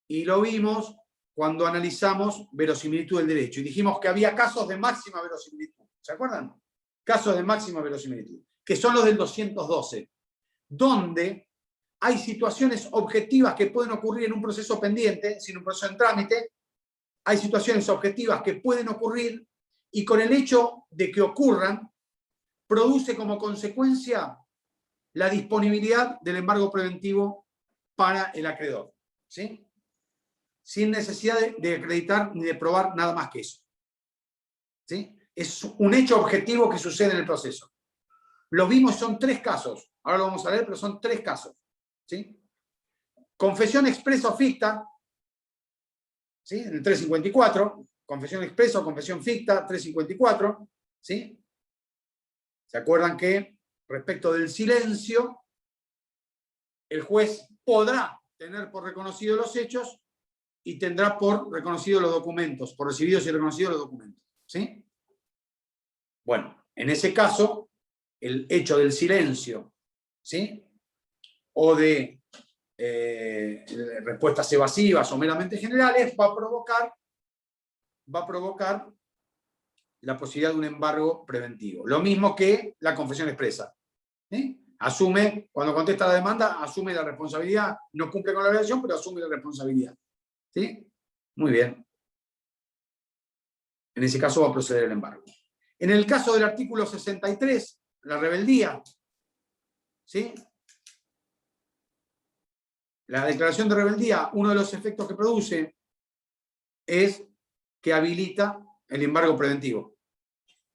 Y lo vimos cuando analizamos verosimilitud del derecho. Y dijimos que había casos de máxima verosimilitud. ¿Se acuerdan? Casos de máxima verosimilitud, que son los del 212, donde hay situaciones objetivas que pueden ocurrir en un proceso pendiente, sin un proceso en trámite, hay situaciones objetivas que pueden ocurrir y con el hecho de que ocurran, produce como consecuencia la disponibilidad del embargo preventivo para el acreedor, ¿sí? Sin necesidad de acreditar ni de probar nada más que eso, ¿sí? Es un hecho objetivo que sucede en el proceso. Lo vimos, son 3 casos, ahora lo vamos a leer, pero son 3 casos. ¿Sí? Confesión expresa o ficta, ¿sí? En el 354, confesión expresa o confesión ficta, 354, ¿sí? ¿Se acuerdan que respecto del silencio, el juez podrá tener por reconocido los hechos y tendrá por reconocido los documentos, por recibidos y reconocidos los documentos, ¿sí? Bueno, en ese caso, el hecho del silencio, ¿sí? O de respuestas evasivas o meramente generales, va a provocar la posibilidad de un embargo preventivo. Lo mismo que la confesión expresa. ¿Sí? Asume, cuando contesta la demanda, asume la responsabilidad, no cumple con la obligación, pero asume la responsabilidad. ¿Sí? Muy bien. En ese caso va a proceder el embargo. En el caso del artículo 63, la rebeldía, ¿sí? La declaración de rebeldía, uno de los efectos que produce es que habilita el embargo preventivo.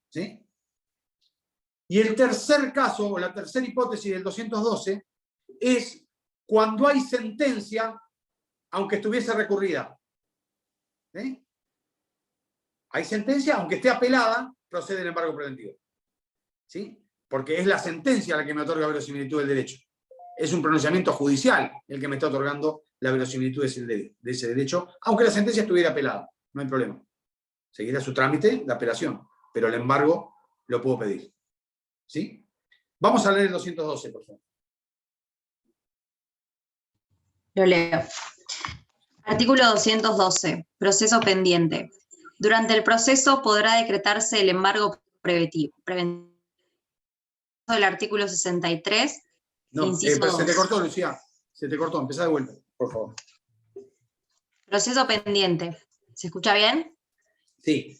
¿Sí? Y el tercer caso, o la tercera hipótesis del 212, es cuando hay sentencia, aunque estuviese recurrida. ¿Sí? Hay sentencia, aunque esté apelada, procede el embargo preventivo. ¿Sí? Porque es la sentencia la que me otorga verosimilitud del derecho. Es un pronunciamiento judicial el que me está otorgando la verosimilitud de ese derecho, aunque la sentencia estuviera apelada, no hay problema. Seguirá su trámite de apelación, pero el embargo lo puedo pedir. ¿Sí? Vamos a leer el 212, por favor. Lo leo. Artículo 212. Proceso pendiente. Durante el proceso podrá decretarse el embargo preventivo. El artículo 63. No, inciso se te 2. cortó, Lucía. Se te cortó. Empezá de vuelta, por favor. Proceso pendiente. ¿Se escucha bien? Sí.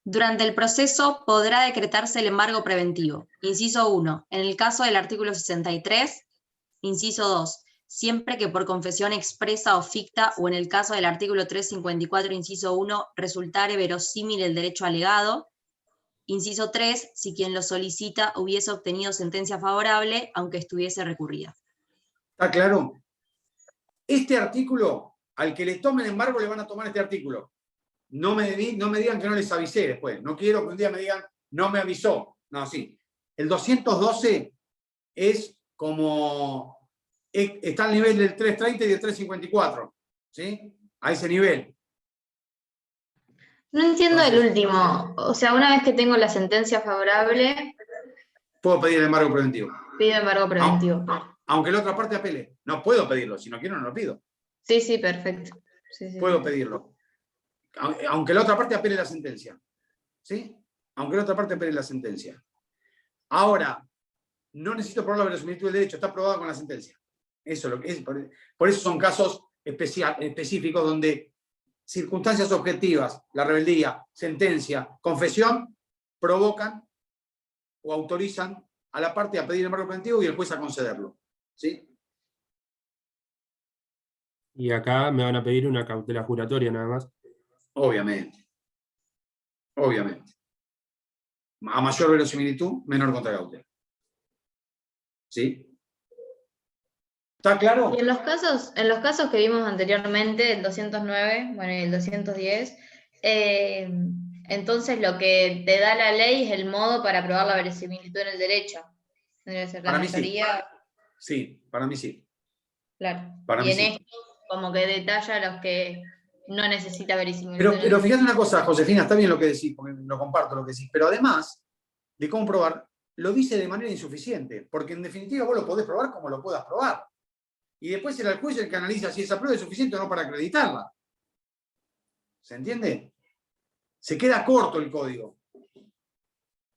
Durante el proceso podrá decretarse el embargo preventivo. Inciso 1. En el caso del artículo 63. Inciso 2. Siempre que por confesión expresa o ficta, o en el caso del artículo 354, inciso 1, resultare verosímil el derecho alegado. Inciso 3, si quien lo solicita hubiese obtenido sentencia favorable, aunque estuviese recurrida. ¿Está claro? Este artículo, al que le tomen embargo, le van a tomar este artículo. No me digan que no les avisé después. No quiero que un día me digan, no me avisó. No, sí. El 212 es como... está al nivel del 330 y del 354. ¿Sí? A ese nivel. No entiendo Entonces, el último. O sea, una vez que tengo la sentencia favorable, puedo pedir el embargo preventivo. pido embargo preventivo. Aunque la otra parte apele. No puedo pedirlo. Si no quiero, no lo pido. Sí, perfecto. sí. Puedo pedirlo. Aunque la otra parte apele la sentencia. ¿Sí? Aunque la otra parte apele la sentencia. Ahora, no necesito probar la verosimilitud del derecho, está probado con la sentencia. Eso es lo que es. Por eso son casos específicos donde circunstancias objetivas, la rebeldía, sentencia, confesión, provocan o autorizan a la parte a pedir el embargo preventivo y el juez a concederlo. ¿Sí? Y acá me van a pedir una cautela juratoria nada más. Obviamente. Obviamente. A mayor verosimilitud, menor contracautela. ¿Sí? ¿Está claro? Y en los casos que vimos anteriormente, el 209, bueno, y el 210, entonces lo que te da la ley es el modo para probar la verosimilitud en el derecho. Debe ser la Para mí sí. mayoría. Sí, para mí sí. Claro. Para Y mí en sí. esto, como que detalla los que no necesita verosimilitud. Pero fíjate una cosa, Josefina, está bien lo que decís, porque lo comparto lo que decís, pero además de cómo probar, lo dice de manera insuficiente, porque en definitiva vos lo podés probar como lo puedas probar. Y después será el juez el que analiza si esa prueba es suficiente o no para acreditarla. ¿Se entiende? Se queda corto el código.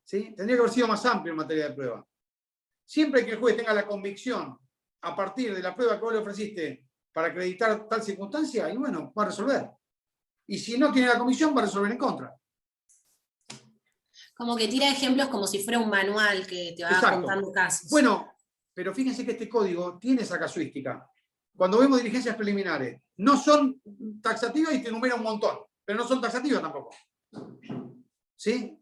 ¿Sí? Tendría que haber sido más amplio en materia de prueba. Siempre que el juez tenga la convicción a partir de la prueba que vos le ofreciste para acreditar tal circunstancia, y bueno, va a resolver. Y si no tiene la convicción, va a resolver en contra. Como que tira ejemplos como si fuera un manual que te va Exacto. contando casos. Bueno, pero fíjense que este código tiene esa casuística. Cuando vemos diligencias preliminares, no son taxativas y te enumera un montón, pero no son taxativas tampoco. ¿Sí?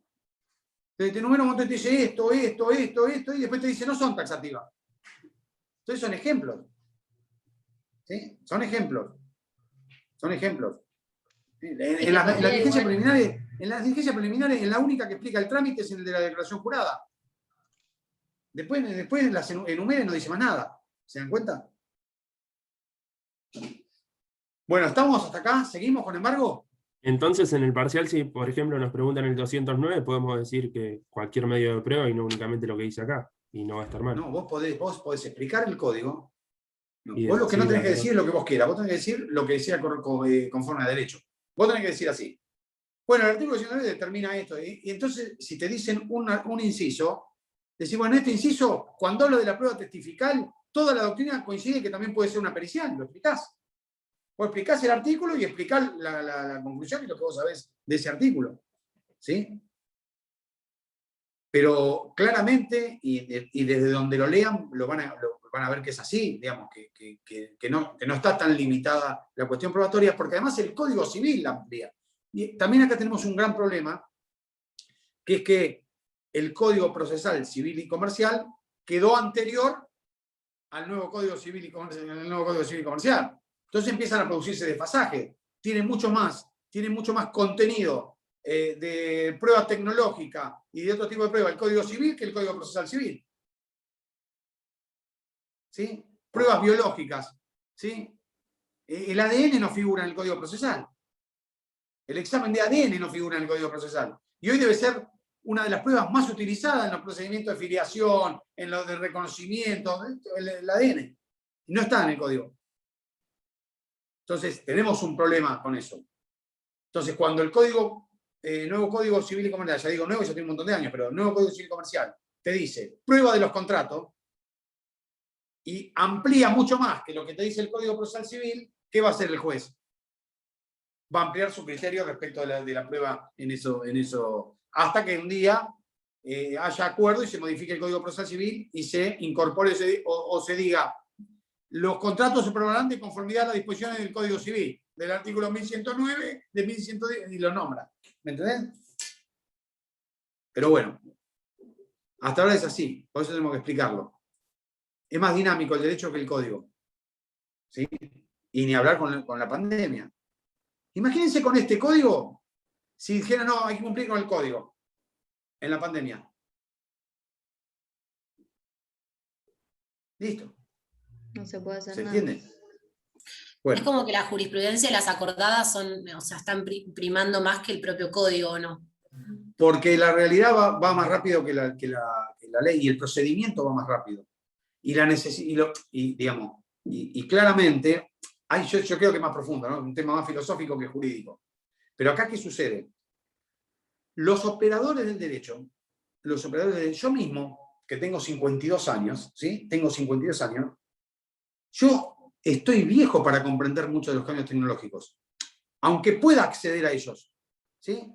Te enumera un montón y te dice esto, y después te dice no son taxativas. Entonces son ejemplos. ¿Sí? Son ejemplos. Son ejemplos. En las diligencias preliminares, en la única que explica el trámite es en el de la declaración jurada. Después las enumera y no dice más nada. ¿Se dan cuenta? Bueno, ¿estamos hasta acá? ¿Seguimos con embargo? Entonces, en el parcial, si por ejemplo nos preguntan el 209, podemos decir que cualquier medio de prueba y no únicamente lo que dice acá, y no va a estar mal. No, vos podés explicar el código. No, Y vos lo que no sí, tenés que la decir es lo que vos quieras, vos tenés que decir lo que sea conforme a derecho. Vos tenés que decir así. Bueno, el artículo 19 determina esto, y entonces si te dicen un inciso, decís, bueno, en este inciso, cuando hablo de la prueba testifical, toda la doctrina coincide que también puede ser una pericial, lo explicás. Vos explicás el artículo y explicás la conclusión y lo que vos sabés de ese artículo. ¿Sí? Pero claramente, y desde donde lo lean, lo van a ver que es así, digamos, que no está tan limitada la cuestión probatoria, porque además el Código Civil la amplía. Y también acá tenemos un gran problema, que es que el Código Procesal Civil y Comercial quedó anterior al nuevo Código Civil y Comercial. Entonces empiezan a producirse desfasajes. Tiene mucho más contenido de prueba tecnológica y de otro tipo de prueba el Código Civil que el Código Procesal Civil. ¿Sí? Pruebas biológicas. ¿Sí? El ADN no figura en el Código Procesal. El examen de ADN no figura en el Código Procesal. Y hoy debe ser una de las pruebas más utilizadas en los procedimientos de filiación, en los de reconocimiento, el ADN. No está en el código. Entonces, tenemos un problema con eso. Entonces, cuando el nuevo Código Civil y Comercial, ya digo nuevo, ya tiene un montón de años, pero el nuevo Código Civil y Comercial te dice prueba de los contratos y amplía mucho más que lo que te dice el Código Procesal Civil, ¿qué va a hacer el juez? Va a ampliar su criterio respecto de la prueba en eso, hasta que un día haya acuerdo y se modifique el Código Procesal Civil y se incorpore o se diga los contratos se probarán de conformidad a las disposiciones del Código Civil, del artículo 1109, de 1110, y lo nombra. ¿Me entendés? Pero bueno, hasta ahora es así, por eso tenemos que explicarlo. Es más dinámico el derecho que el código. ¿Sí? Y ni hablar con la pandemia. Imagínense con este código, si dijeran, no, hay que cumplir con el código en la pandemia. Listo. No se puede hacer ¿Se nada. entiende? Bueno. Es como que la jurisprudencia y las acordadas están primando más que el propio código, ¿o no? Porque la realidad va más rápido que la ley y el procedimiento va más rápido. Y claramente Ahí yo creo que es más profundo, ¿no? Un tema más filosófico que jurídico. Pero acá, ¿qué sucede? Los operadores del derecho, yo mismo, que tengo 52 años, ¿sí? Tengo 52 años, yo estoy viejo para comprender muchos de los cambios tecnológicos, aunque pueda acceder a ellos, ¿sí?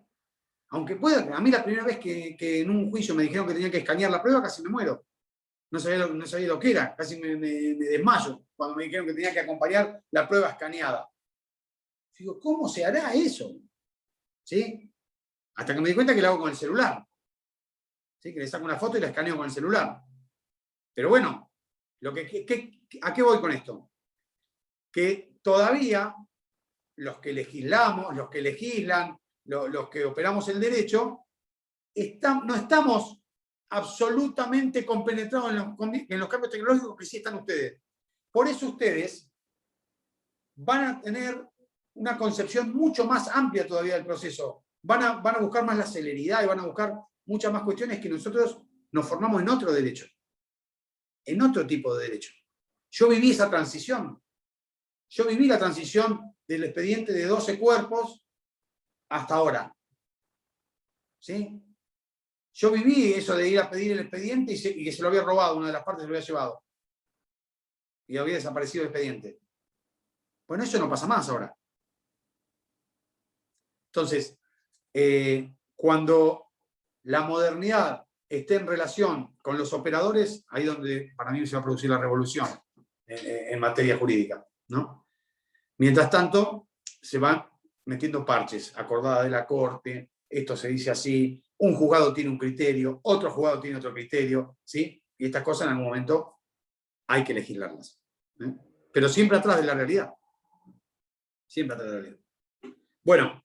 Aunque pueda, a mí la primera vez que en un juicio me dijeron que tenía que escanear la prueba, casi me muero. No sabía lo que era, casi me desmayo cuando me dijeron que tenía que acompañar la prueba escaneada. Digo, ¿cómo se hará eso? ¿Sí? Hasta que me di cuenta que lo hago con el celular. ¿Sí? Que le saco una foto y la escaneo con el celular. Pero bueno, ¿a qué voy con esto? Que todavía los que legislamos, los que legislan, los que operamos el derecho, no estamos absolutamente compenetrados en los cambios tecnológicos que sí están ustedes. Por eso ustedes van a tener una concepción mucho más amplia todavía del proceso. Van a buscar más la celeridad y van a buscar muchas más cuestiones que nosotros nos formamos en otro derecho, en otro tipo de derecho. Yo viví esa transición. Yo viví la transición del expediente de 12 cuerpos hasta ahora. ¿Sí? Yo viví eso de ir a pedir el expediente y que se lo había robado, una de las partes se lo había llevado. Y había desaparecido el expediente. Bueno, eso no pasa más ahora. Entonces, cuando la modernidad esté en relación con los operadores, ahí es donde para mí se va a producir la revolución en materia jurídica, ¿no? Mientras tanto, se van metiendo parches, acordada de la Corte, esto se dice así, un juzgado tiene un criterio, otro juzgado tiene otro criterio, ¿sí? Y estas cosas en algún momento hay que legislarlas. ¿Eh? Pero siempre atrás de la realidad. Siempre atrás de la realidad. Bueno,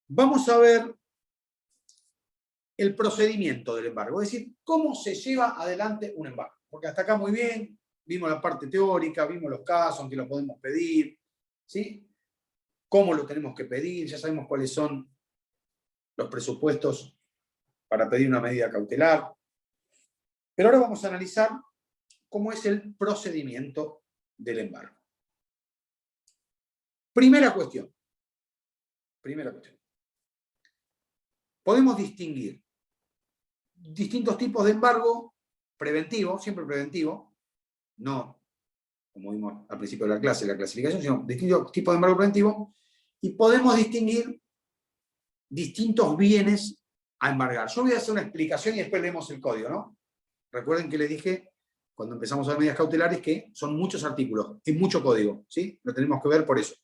vamos a ver el procedimiento del embargo, es decir, cómo se lleva adelante un embargo. Porque hasta acá muy bien, vimos la parte teórica, vimos los casos en que lo podemos pedir, ¿sí? Cómo lo tenemos que pedir, ya sabemos cuáles son los presupuestos para pedir una medida cautelar. Pero ahora vamos a analizar cómo es el procedimiento del embargo. Primera cuestión. Podemos distinguir distintos tipos de embargo preventivo, siempre preventivo, no como vimos al principio de la clase, la clasificación, sino distintos tipos de embargo preventivo, y podemos distinguir distintos bienes a embargar. Yo voy a hacer una explicación y después leemos el código, ¿no? Recuerden que les dije, cuando empezamos a ver medidas cautelares, que son muchos artículos, es mucho código, ¿sí? Lo tenemos que ver por eso.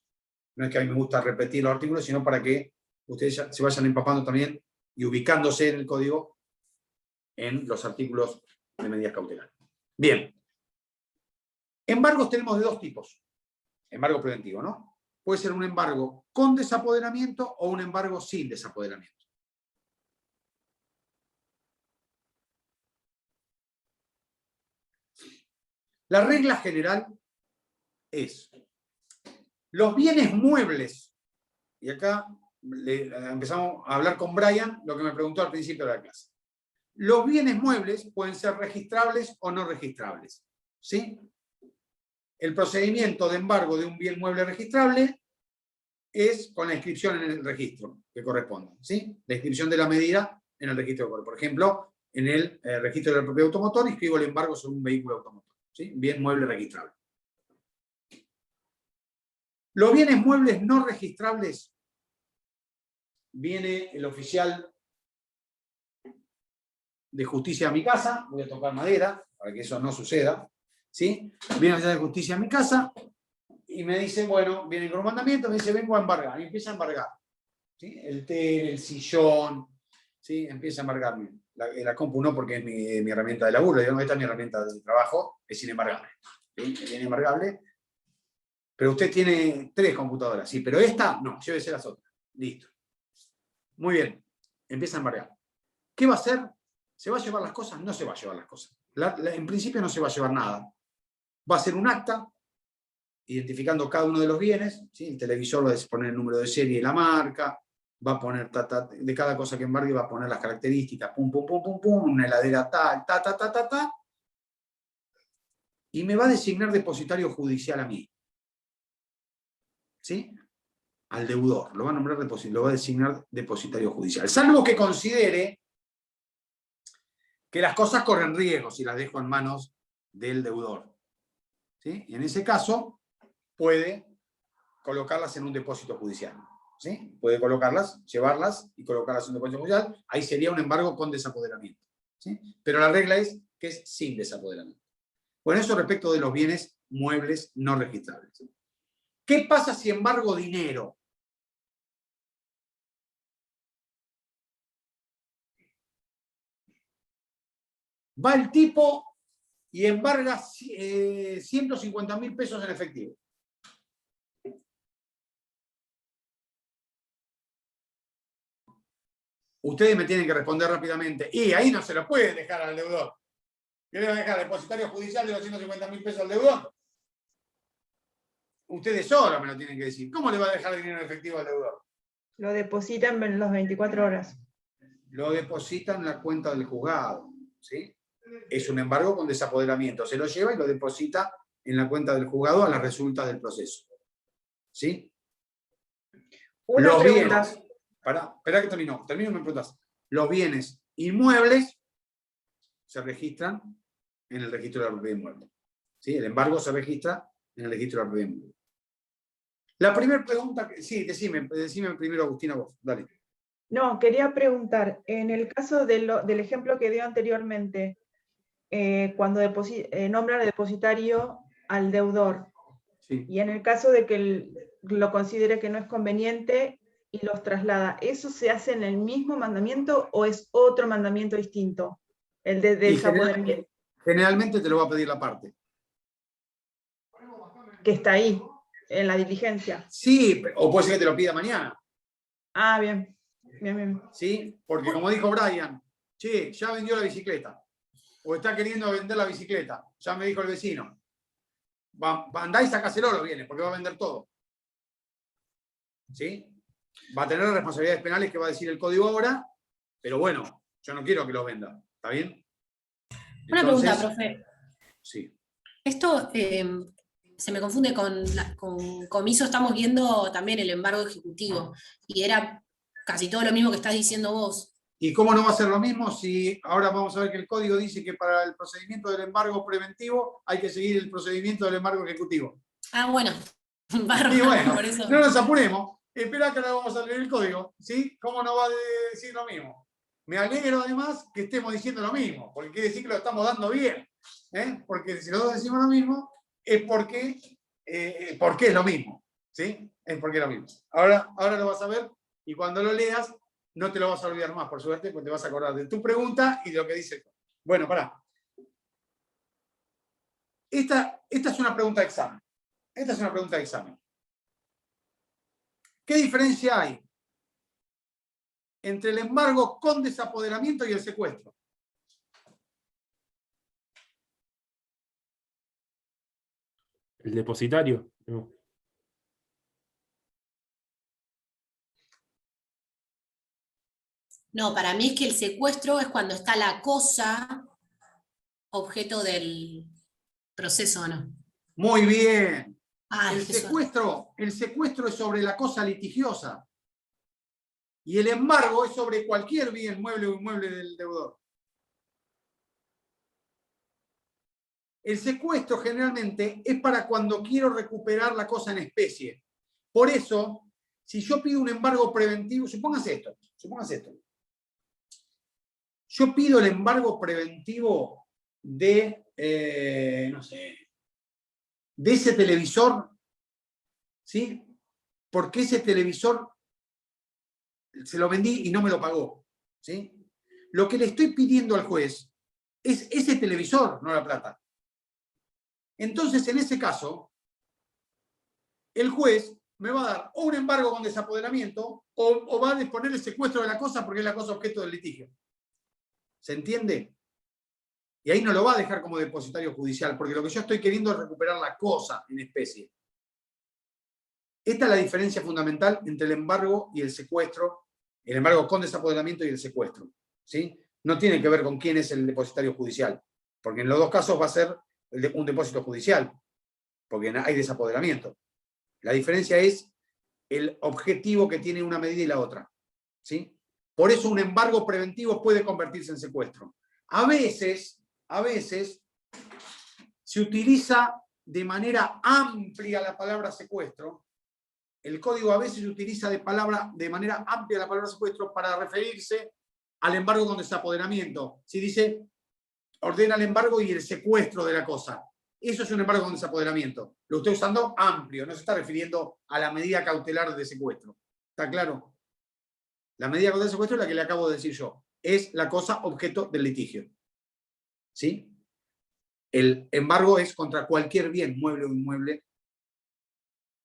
No es que a mí me gusta repetir los artículos, sino para que ustedes ya se vayan empapando también y ubicándose en el código en los artículos de medidas cautelares. Bien. Embargos tenemos de dos tipos. Embargo preventivo, ¿no? Puede ser un embargo con desapoderamiento o un embargo sin desapoderamiento. La regla general es los bienes muebles, y acá empezamos a hablar con Brian lo que me preguntó al principio de la clase. Los bienes muebles pueden ser registrables o no registrables, ¿sí? El procedimiento de embargo de un bien mueble registrable es con la inscripción en el registro que corresponde, ¿sí? La inscripción de la medida en el registro de corre. Por ejemplo, en el registro de la propiedad automotor inscribo el embargo sobre un vehículo automotor, ¿sí? Bien mueble registrable. Los bienes muebles no registrables, viene el oficial de justicia a mi casa, voy a tocar madera para que eso no suceda, ¿sí? Viene el oficial de justicia a mi casa y me dice, bueno, viene con un mandamiento, me dice, vengo a embargar, y empieza a embargar, ¿sí? El tele, el sillón, ¿sí? Empieza a embargarme. La compu no, porque es mi herramienta de laburo, digo, esta es mi herramienta de trabajo, es inembargable, ¿sí? Es inembargable. Pero usted tiene 3 computadoras, sí, pero esta no, llévese las otras. Listo. Muy bien, empieza a embargar. ¿Qué va a hacer? ¿Se va a llevar las cosas? No se va a llevar las cosas. En principio no se va a llevar nada. Va a hacer un acta, identificando cada uno de los bienes, ¿sí? El televisor va a poner el número de serie y la marca, va a poner, de cada cosa que embargue va a poner las características, pum, pum, pum, pum, pum, una heladera tal, y me va a designar depositario judicial a mí. ¿sí? Al deudor, lo va a nombrar lo va a designar depositario judicial. Salvo que considere que las cosas corren riesgo si las dejo en manos del deudor, ¿sí? Y en ese caso puede colocarlas en un depósito judicial, ¿sí? Puede colocarlas, llevarlas y colocarlas en un depósito judicial. Ahí sería un embargo con desapoderamiento, ¿sí? Pero la regla es que es sin desapoderamiento. Bueno, eso respecto de los bienes muebles no registrables. ¿Qué pasa si embargo dinero? Va el tipo y embarga 150.000 pesos en efectivo. Ustedes me tienen que responder rápidamente. Y ahí no se lo puede dejar al deudor. ¿Qué le va a dejar? ¿Depositario judicial de los 150.000 pesos al deudor? Ustedes solos me lo tienen que decir. ¿Cómo le va a dejar dinero en efectivo al deudor? Lo depositan en las 24 horas. Lo deposita en la cuenta del juzgado, ¿sí? Es un embargo con desapoderamiento. Se lo lleva y lo deposita en la cuenta del juzgado a las resultas del proceso, ¿sí? Una Los pregunta. bienes, espera que termino y me preguntas. Los bienes inmuebles se registran en el registro de la propiedad inmueble, ¿sí? El embargo se registra en el registro de la propiedad inmueble. La primera pregunta, sí, decime primero, Agustina, vos, dale. No, quería preguntar, en el caso del ejemplo que dio anteriormente, cuando nombran al depositario al deudor, Sí. y en el caso de que lo considere que no es conveniente y los traslada, ¿eso se hace en el mismo mandamiento o es otro mandamiento distinto? El de desapoderamiento. Generalmente te lo va a pedir la parte. Que está ahí, en la diligencia. Sí, o puede ser que te lo pida mañana. Ah, bien. Bien. ¿Sí? Porque como dijo Brian, che, ya vendió la bicicleta. O está queriendo vender la bicicleta. Ya me dijo el vecino. Andá y sacáselo los bienes, porque va a vender todo. ¿Sí? Va a tener responsabilidades penales que va a decir el código ahora, pero bueno, yo no quiero que los venda. ¿Está bien? Una Entonces, pregunta, profe. Sí. Esto se me confunde con comiso, estamos viendo también el embargo ejecutivo, y era casi todo lo mismo que estás diciendo vos. ¿Y cómo no va a ser lo mismo si ahora vamos a ver que el código dice que para el procedimiento del embargo preventivo hay que seguir el procedimiento del embargo ejecutivo? Ah, bueno, bárbaro, Y bueno, por eso. no nos apuremos. Espera que ahora vamos a leer el código. ¿Sí? ¿Cómo no va a decir lo mismo? Me alegro además que estemos diciendo lo mismo, porque quiere decir que lo estamos dando bien. Porque si los dos decimos lo mismo, es porque es lo mismo. ¿Sí? Es porque es lo mismo. Ahora lo vas a ver y cuando lo leas no te lo vas a olvidar más, por suerte, porque te vas a acordar de tu pregunta y de lo que dice el código. Bueno, pará. Esta es una pregunta de examen. Esta es una pregunta de examen. ¿Qué diferencia hay entre el embargo con desapoderamiento y el secuestro? ¿El depositario? No. No, para mí es que el secuestro es cuando está la cosa objeto del proceso, ¿no? Muy bien. Ay, El qué suerte. secuestro es sobre la cosa litigiosa. Y el embargo es sobre cualquier bien mueble o inmueble del deudor. El secuestro generalmente es para cuando quiero recuperar la cosa en especie. Por eso, si yo pido un embargo preventivo, supóngase esto. Yo pido el embargo preventivo de, no sé, de ese televisor, ¿sí? Porque ese televisor se lo vendí y no me lo pagó, ¿sí? Lo que le estoy pidiendo al juez es ese televisor, no la plata. Entonces, en ese caso, el juez me va a dar o un embargo con desapoderamiento o va a disponer el secuestro de la cosa porque es la cosa objeto del litigio. ¿Se entiende? Y ahí no lo va a dejar como depositario judicial, porque lo que yo estoy queriendo es recuperar la cosa en especie. Esta es la diferencia fundamental entre el embargo y el secuestro, el embargo con desapoderamiento y el secuestro, ¿sí? No tiene que ver con quién es el depositario judicial, porque en los dos casos va a ser un depósito judicial, porque hay desapoderamiento. La diferencia es el objetivo que tiene una medida y la otra. ¿Sí? Por eso un embargo preventivo puede convertirse en secuestro. A veces se utiliza de manera amplia la palabra secuestro. El código a veces utiliza de manera amplia la palabra secuestro para referirse al embargo con desapoderamiento. Si dice, ordena el embargo y el secuestro de la cosa. Eso es un embargo con desapoderamiento. Lo estoy usando amplio, no se está refiriendo a la medida cautelar de secuestro. ¿Está claro? La medida cautelar de secuestro es la que le acabo de decir yo. Es la cosa objeto del litigio. ¿Sí? El embargo es contra cualquier bien, mueble o inmueble.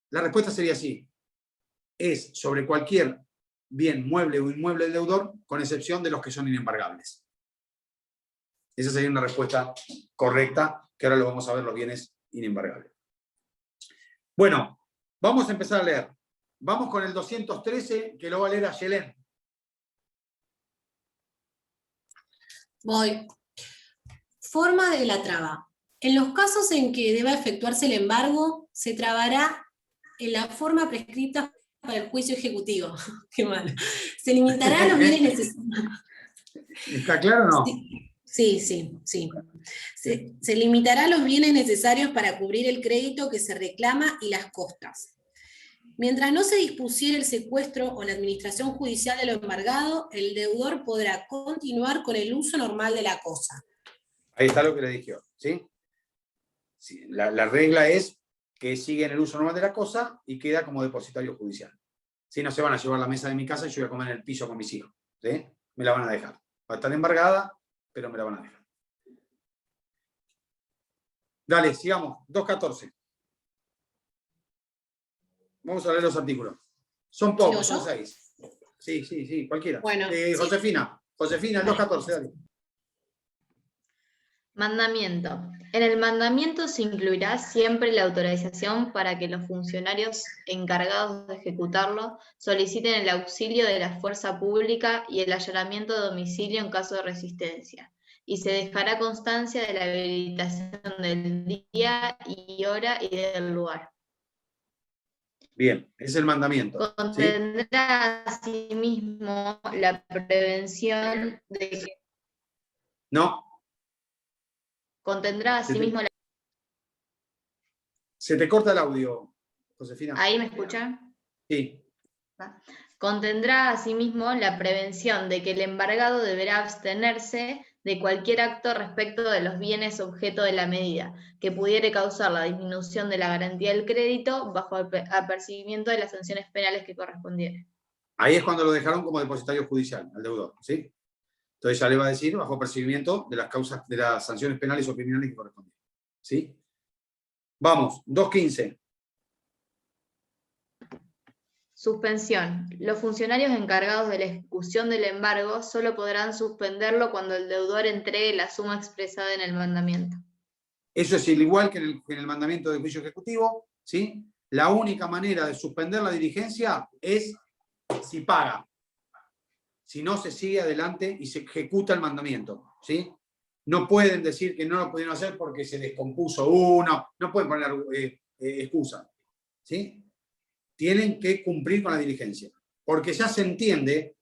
La respuesta sería así. Es sobre cualquier bien, mueble o inmueble del deudor, con excepción de los que son inembargables. Esa sería una respuesta correcta, que ahora lo vamos a ver, los bienes inembargables. Bueno, vamos a empezar a leer. Vamos con el 213, que lo va a leer Ayelén. Voy. Forma de la traba. En los casos en que deba efectuarse el embargo, se trabará en la forma prescrita para el juicio ejecutivo. Qué mal. Se limitará a los bienes necesarios. ¿Está claro o no? Sí. Se limitará a los bienes necesarios para cubrir el crédito que se reclama y las costas. Mientras no se dispusiera el secuestro o la administración judicial de lo embargado, el deudor podrá continuar con el uso normal de la cosa. Ahí está lo que le dije hoy, ¿sí? Sí, la regla es que siguen el uso normal de la cosa y queda como depositario judicial. Si no se van a llevar la mesa de mi casa y yo voy a comer en el piso con mis hijos, ¿sí? Me la van a dejar. Va a estar embargada, pero me la van a dejar. Dale, sigamos. 214. Vamos a leer los artículos. Son pocos, son 6. Sí, cualquiera. Bueno, Josefina, el 214, dale. Mandamiento. En el mandamiento se incluirá siempre la autorización para que los funcionarios encargados de ejecutarlo soliciten el auxilio de la fuerza pública y el allanamiento de domicilio en caso de resistencia. Y se dejará constancia de la habilitación del día y hora y del lugar. Bien, es el mandamiento. Contendrá asimismo la prevención de que... No. Contendrá asimismo la... Se te corta el audio, Josefina. ¿Ahí me escuchan? Sí. Contendrá asimismo la prevención de que el embargado deberá abstenerse de cualquier acto respecto de los bienes objeto de la medida, que pudiere causar la disminución de la garantía del crédito bajo apercibimiento de las sanciones penales que correspondieren. Ahí es cuando lo dejaron como depositario judicial, al deudor, ¿sí? Entonces ya le va a decir bajo apercibimiento de las causas, de las sanciones penales o criminales que corresponden. ¿Sí? Vamos, 215. Suspensión. Los funcionarios encargados de la ejecución del embargo solo podrán suspenderlo cuando el deudor entregue la suma expresada en el mandamiento. Eso es igual que en el mandamiento de juicio ejecutivo, ¿sí? La única manera de suspender la diligencia es si paga. Si no, se sigue adelante y se ejecuta el mandamiento, ¿sí? No pueden decir que no lo pudieron hacer porque se descompuso uno, no pueden poner excusa, ¿sí? Tienen que cumplir con la diligencia, porque ya se entiende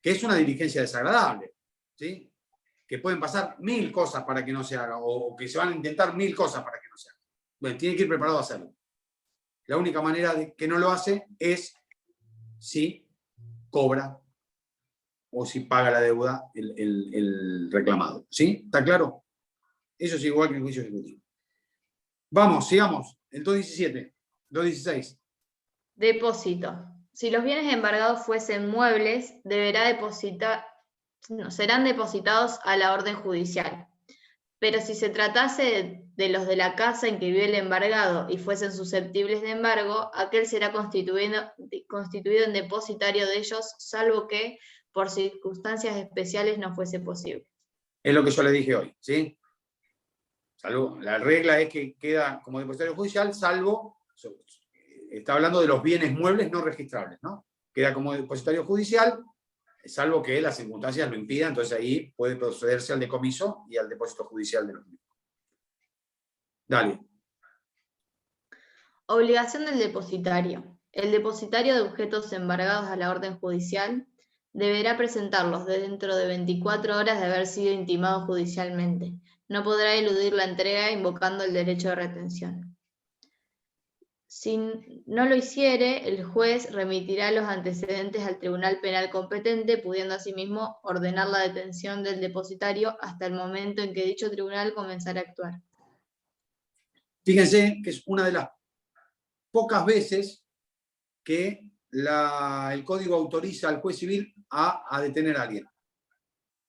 que es una diligencia desagradable, ¿sí? Que pueden pasar 1000 cosas para que no se haga, o que se van a intentar 1000 cosas para que no se haga. Bueno, tiene que ir preparado a hacerlo. La única manera de que no lo hace es si cobra o si paga la deuda el reclamado. ¿Sí? ¿Está claro? Eso es igual que el juicio ejecutivo. Vamos, sigamos. El 217, 216. Depósito. Si los bienes embargados fuesen muebles, serán depositados a la orden judicial. Pero si se tratase de los de la casa en que vive el embargado y fuesen susceptibles de embargo, aquel será constituido en depositario de ellos, salvo que por circunstancias especiales no fuese posible. Es lo que yo le dije hoy, ¿sí? La regla es que queda como depositario judicial, salvo, está hablando de los bienes muebles no registrables, ¿no? Queda como depositario judicial, salvo que las circunstancias lo impidan, entonces ahí puede procederse al decomiso y al depósito judicial de los bienes. Dale. Obligación del depositario. El depositario de objetos embargados a la orden judicial deberá presentarlos dentro de 24 horas de haber sido intimado judicialmente. No podrá eludir la entrega invocando el derecho de retención. Si no lo hiciere, el juez remitirá los antecedentes al tribunal penal competente, pudiendo asimismo ordenar la detención del depositario hasta el momento en que dicho tribunal comenzará a actuar. Fíjense que es una de las pocas veces que el Código autoriza al juez civil a detener a alguien.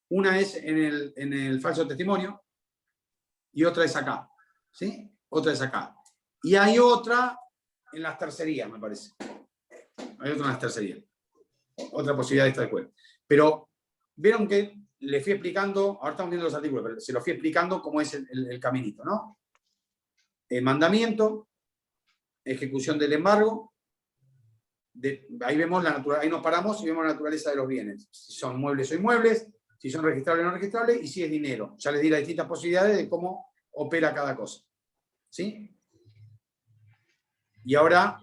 Una es en el falso testimonio y otra es acá. ¿Sí? Otra es acá. Y hay otra en las tercerías, me parece. Hay otra en las tercerías. Otra posibilidad de esta del juez. Pero vieron que le fui explicando, ahora estamos viendo los artículos, pero se los fui explicando cómo es el caminito, ¿no? El mandamiento, ejecución del embargo, ahí vemos ahí nos paramos y vemos la naturaleza de los bienes. Si son muebles o inmuebles, si son registrables o no registrables, y si es dinero. Ya les di las distintas posibilidades de cómo opera cada cosa. ¿Sí? Y ahora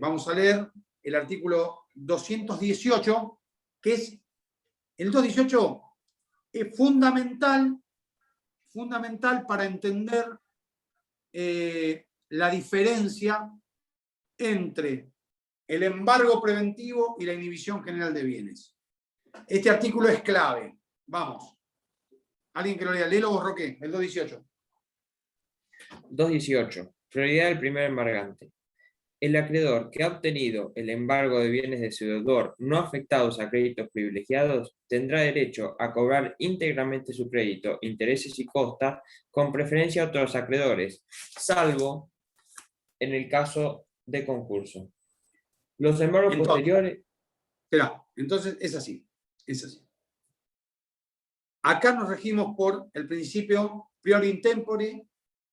vamos a leer el artículo 218, que es, el 218 es fundamental para entender la diferencia entre el embargo preventivo y la inhibición general de bienes. Este artículo es clave. Vamos. Alguien que lo lea. Léelo vos, Roque, el 218. 218. Prioridad del primer embargante. El acreedor que ha obtenido el embargo de bienes de su deudor no afectados a créditos privilegiados tendrá derecho a cobrar íntegramente su crédito, intereses y costas con preferencia a otros acreedores, salvo en el caso de concurso. Los embargos posteriores... Espera, entonces es así. Acá nos regimos por el principio prior in tempore,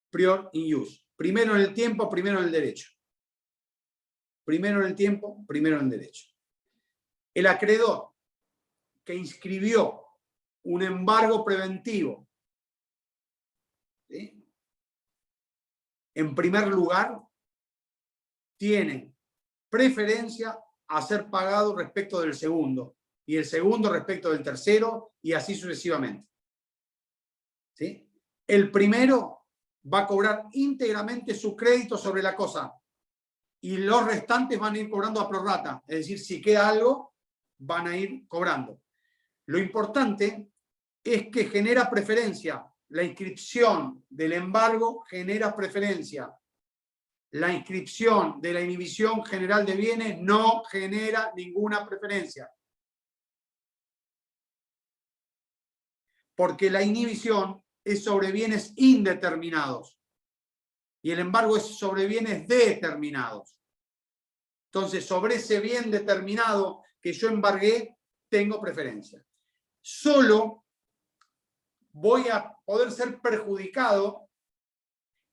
prior in ius. Primero en el tiempo, primero en el derecho. Primero en el tiempo, primero en el derecho. El acreedor que inscribió un embargo preventivo, ¿sí?, en primer lugar, tiene preferencia a ser pagado respecto del segundo, y el segundo respecto del tercero, y así sucesivamente. ¿Sí? El primero va a cobrar íntegramente su crédito sobre la cosa, y los restantes van a ir cobrando a prorrata, es decir, si queda algo, van a ir cobrando. Lo importante es que genera preferencia. La inscripción del embargo genera preferencia. La inscripción de la inhibición general de bienes no genera ninguna preferencia. Porque la inhibición es sobre bienes indeterminados y el embargo es sobre bienes determinados. Entonces, sobre ese bien determinado que yo embargué, tengo preferencia. Solo voy a poder ser perjudicado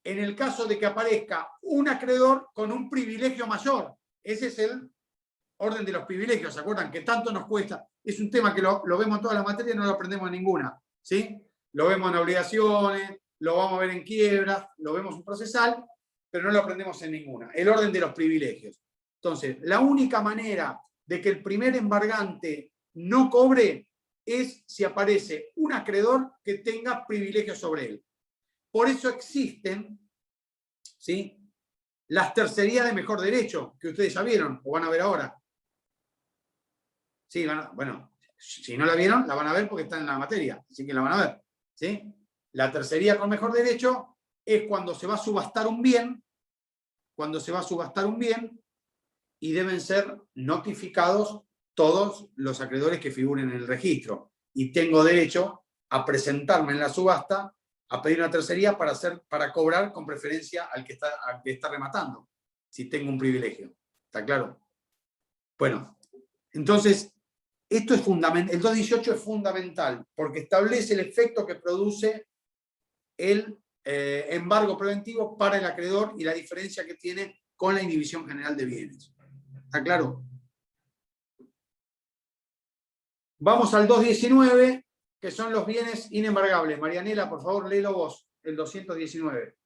en el caso de que aparezca un acreedor con un privilegio mayor. Ese es el orden de los privilegios, ¿se acuerdan? Que tanto nos cuesta. Es un tema que lo vemos en todas las materias y no lo aprendemos en ninguna. ¿Sí? Lo vemos en obligaciones, lo vamos a ver en quiebras, lo vemos en procesal, pero no lo aprendemos en ninguna. El orden de los privilegios. Entonces, la única manera de que el primer embargante no cobre es si aparece un acreedor que tenga privilegios sobre él. Por eso existen, ¿sí?, las tercerías de mejor derecho, que ustedes ya vieron o van a ver ahora. Sí, bueno, si no la vieron, la van a ver porque está en la materia, así que la van a ver. ¿Sí? La tercería con mejor derecho es cuando se va a subastar un bien, y deben ser notificados todos los acreedores que figuren en el registro. Y tengo derecho a presentarme en la subasta, a pedir una tercería para cobrar con preferencia al que está rematando, si tengo un privilegio. ¿Está claro? Bueno, entonces, esto es fundamental. El 218 es fundamental porque establece el efecto que produce el embargo preventivo para el acreedor y la diferencia que tiene con la inhibición general de bienes. ¿Está claro? Vamos al 219, que son los bienes inembargables. Marianela, por favor, léelo vos, el 219.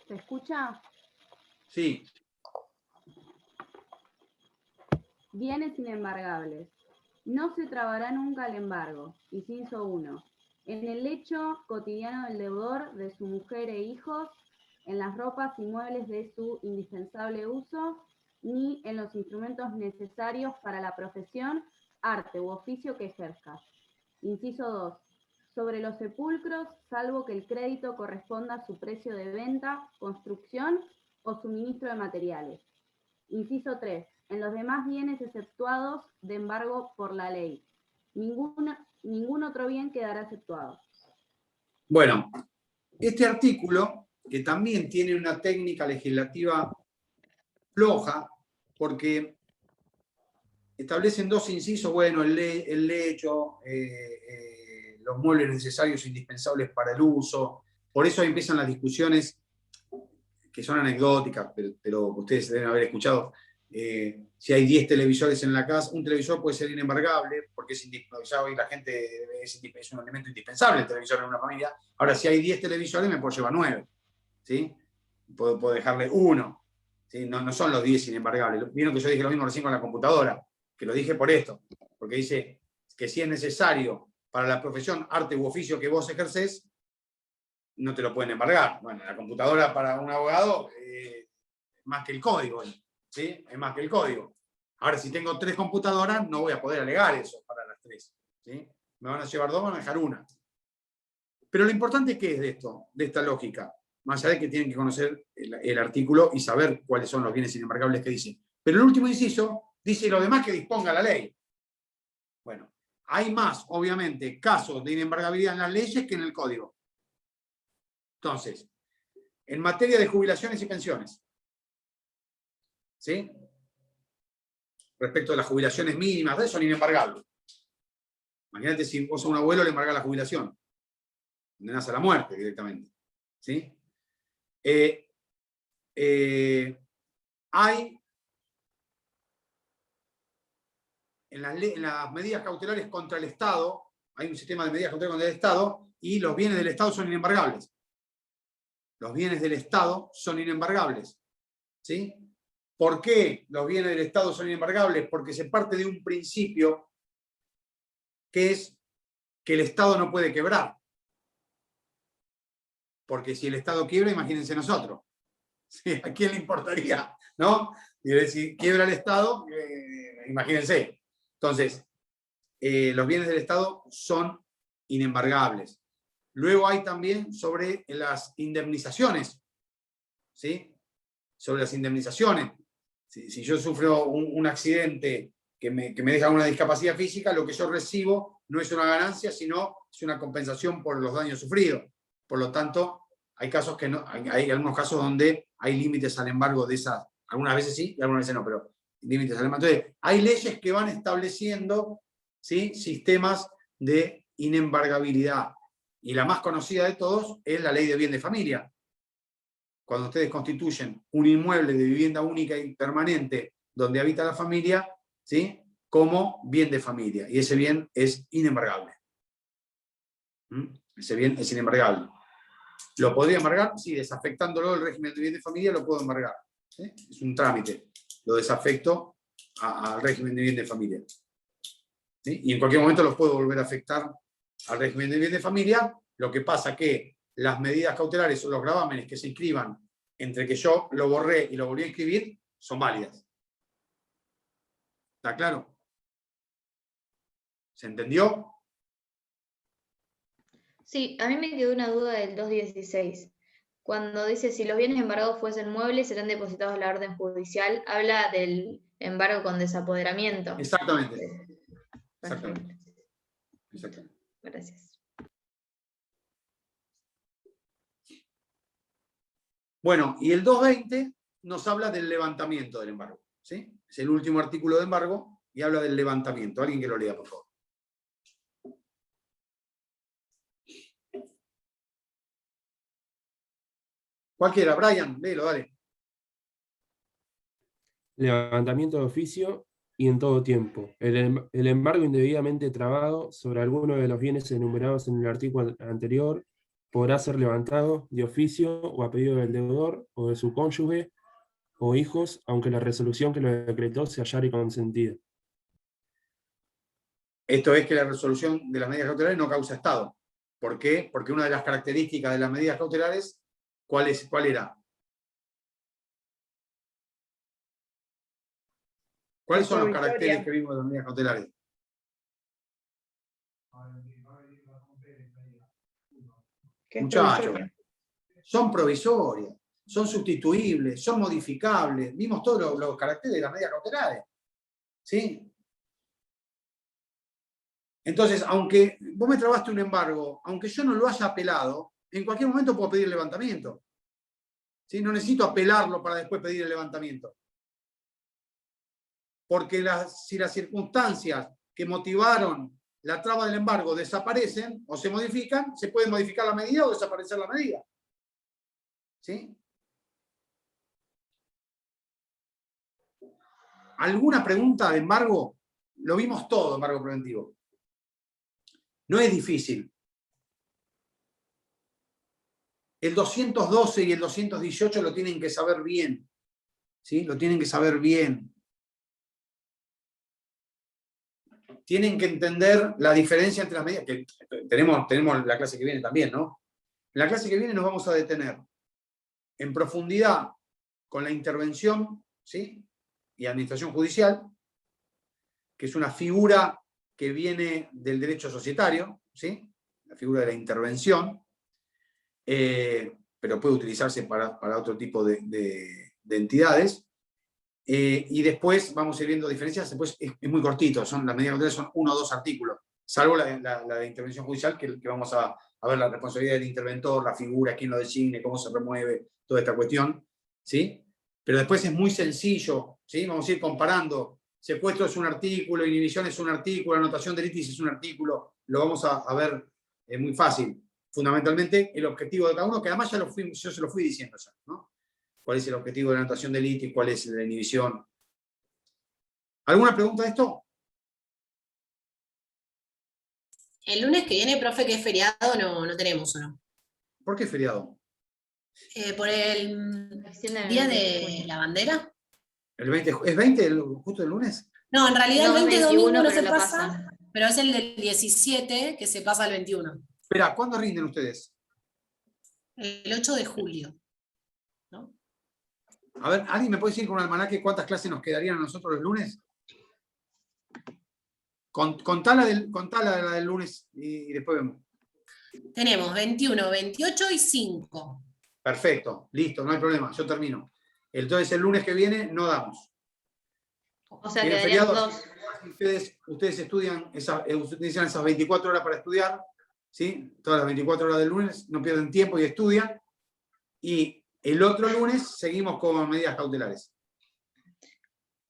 ¿Se escucha? Sí. Bienes inembargables. No se trabará nunca el embargo. Inciso 1. En el lecho cotidiano del deudor, de su mujer e hijos, en las ropas y muebles de su indispensable uso, ni en los instrumentos necesarios para la profesión, arte u oficio que ejerza. Inciso 2. Sobre los sepulcros, salvo que el crédito corresponda a su precio de venta, construcción o suministro de materiales. Inciso 3. En los demás bienes exceptuados de embargo por la ley. Ningún otro bien quedará exceptuado. Bueno, este artículo, que también tiene una técnica legislativa floja, porque establecen dos incisos, bueno, el lecho, los muebles necesarios e indispensables para el uso. Por eso empiezan las discusiones que son anecdóticas, pero ustedes deben haber escuchado. Si hay 10 televisores en la casa, un televisor puede ser inembargable, porque ya hoy la gente es un elemento indispensable el televisor en una familia. Ahora, si hay 10 televisores, me puedo llevar 9. ¿Sí? Puedo dejarle uno. ¿Sí? No son los 10 inembargables. Vieron que yo dije lo mismo recién con la computadora, que lo dije por esto, porque dice que si es necesario para la profesión, arte u oficio que vos ejercés, no te lo pueden embargar. Bueno, la computadora para un abogado es más que el código, ¿sí? Es más que el código. Ahora, si tengo 3 computadoras, no voy a poder alegar eso para las 3. ¿Sí? Me van a llevar 2, van a dejar una. Pero lo importante, ¿qué es de esto, de esta lógica? Más allá de que tienen que conocer el artículo y saber cuáles son los bienes inembargables que dice. Pero el último inciso dice lo demás que disponga la ley. Bueno, hay más, obviamente, casos de inembargabilidad en las leyes que en el código. Entonces, en materia de jubilaciones y pensiones, ¿sí? Respecto a las jubilaciones mínimas, son inembargables. Imagínate si vos sos un abuelo, le embarga la jubilación. Condenás a la muerte directamente. ¿Sí? Hay en las medidas cautelares contra el Estado, hay un sistema de medidas cautelares contra el Estado, y los bienes del Estado son inembargables. Los bienes del Estado son inembargables. ¿Sí? ¿Por qué los bienes del Estado son inembargables? Porque se parte de un principio que es que el Estado no puede quebrar. Porque si el Estado quiebra, imagínense nosotros. ¿Sí? ¿A quién le importaría? ¿No? Y si quiebra el Estado, imagínense. Entonces, los bienes del Estado son inembargables. Luego hay también sobre las indemnizaciones. ¿Sí? Sobre las indemnizaciones. Si yo sufro un accidente que me deja una discapacidad física, lo que yo recibo no es una ganancia, sino es una compensación por los daños sufridos. Por lo tanto, hay casos que no, hay algunos casos donde hay límites al embargo de esas, algunas veces sí y algunas veces no, pero límites al embargo. Entonces, hay leyes que van estableciendo, ¿sí?, sistemas de inembargabilidad. Y la más conocida de todos es la Ley de Bien de Familia. Cuando ustedes constituyen un inmueble de vivienda única y permanente donde habita la familia, ¿sí?, como bien de familia. Y ese bien es inembargable. Ese bien es inembargable. ¿Lo podría embargar? Sí, desafectándolo del régimen de bien de familia lo puedo embargar. ¿Sí? Es un trámite. Lo desafecto al régimen de bien de familia. ¿Sí? Y en cualquier momento los puedo volver a afectar al régimen de bien de familia. Lo que pasa que las medidas cautelares o los gravámenes que se inscriban entre que yo lo borré y lo volví a inscribir son válidas. ¿Está claro? ¿Se entendió? Sí, a mí me quedó una duda del 216. Cuando dice si los bienes embargados fuesen muebles serán depositados a la orden judicial, habla del embargo con desapoderamiento. Exactamente. Exactamente. Exactamente. Gracias. Bueno, y el 220 nos habla del levantamiento del embargo. ¿Sí? Es el último artículo de embargo y habla del levantamiento. Alguien que lo lea, por favor. Cualquiera, Brian, léelo, dale. Levantamiento de oficio y en todo tiempo. El embargo indebidamente trabado sobre alguno de los bienes enumerados en el artículo anterior podrá ser levantado de oficio o a pedido del deudor o de su cónyuge o hijos, aunque la resolución que lo decretó se hallare consentida. Esto es que la resolución de las medidas cautelares no causa estado. ¿Por qué? Porque una de las características de las medidas cautelares, ¿cuál era? ¿Cuáles son los caracteres que vimos de las medidas cautelares? Muchachos, son provisorias, son sustituibles, son modificables. Vimos todos los caracteres de las medidas cautelares. ¿Sí? Entonces, aunque vos me trabaste un embargo, aunque yo no lo haya apelado, en cualquier momento puedo pedir el levantamiento. ¿Sí? No necesito apelarlo para después pedir el levantamiento. Porque si las circunstancias que motivaron la traba del embargo desaparecen o se modifican, se puede modificar la medida o desaparecer la medida. ¿Sí? ¿Alguna pregunta de embargo? Lo vimos todo, embargo preventivo. No es difícil. El 212 y el 218 lo tienen que saber bien. ¿Sí? Lo tienen que saber bien. Tienen que entender la diferencia entre las medidas, que tenemos la clase que viene también, ¿no? En la clase que viene nos vamos a detener en profundidad con la intervención, ¿sí? Y administración judicial, que es una figura que viene del derecho societario, ¿sí? La figura de la intervención, pero puede utilizarse para otro tipo de entidades. Y después vamos a ir viendo diferencias, después es muy cortito, las medidas cautelares son 1 o 2 artículos, salvo la de intervención judicial, que vamos a ver la responsabilidad del interventor, la figura, quién lo designe, cómo se remueve, toda esta cuestión, ¿sí? Pero después es muy sencillo, ¿sí? Vamos a ir comparando, secuestro es un artículo, inhibición es un artículo, anotación de litis es un artículo, lo vamos a ver muy fácil. Fundamentalmente el objetivo de cada uno, que además yo se lo fui diciendo ya, ¿no? ¿Cuál es el objetivo de la anotación de litis? ¿Cuál es el de la inhibición? ¿Alguna pregunta de esto? El lunes que viene, profe, que es feriado, no tenemos, ¿o no? ¿Por qué feriado? Por el día de la bandera. ¿El 20, ¿Es 20 justo el lunes? No, en realidad el 20 domingo no se lo pasa, pasan. pero es el del 17 que se pasa al 21. Espera, ¿cuándo rinden ustedes? El 8 de julio. ¿No? A ver, ¿alguien me puede decir con un almanaque cuántas clases nos quedarían a nosotros los lunes? Contá la del lunes y después vemos. Tenemos 21, 28 y 5. Perfecto, listo, no hay problema, yo termino. Entonces el lunes que viene no damos. O sea, ¿Tienen quedarían feriado? 2. Ustedes estudian, utilizan esas 24 horas para estudiar, ¿sí? Todas las 24 horas del lunes, no pierden tiempo y estudian. Y el otro lunes seguimos con medidas cautelares.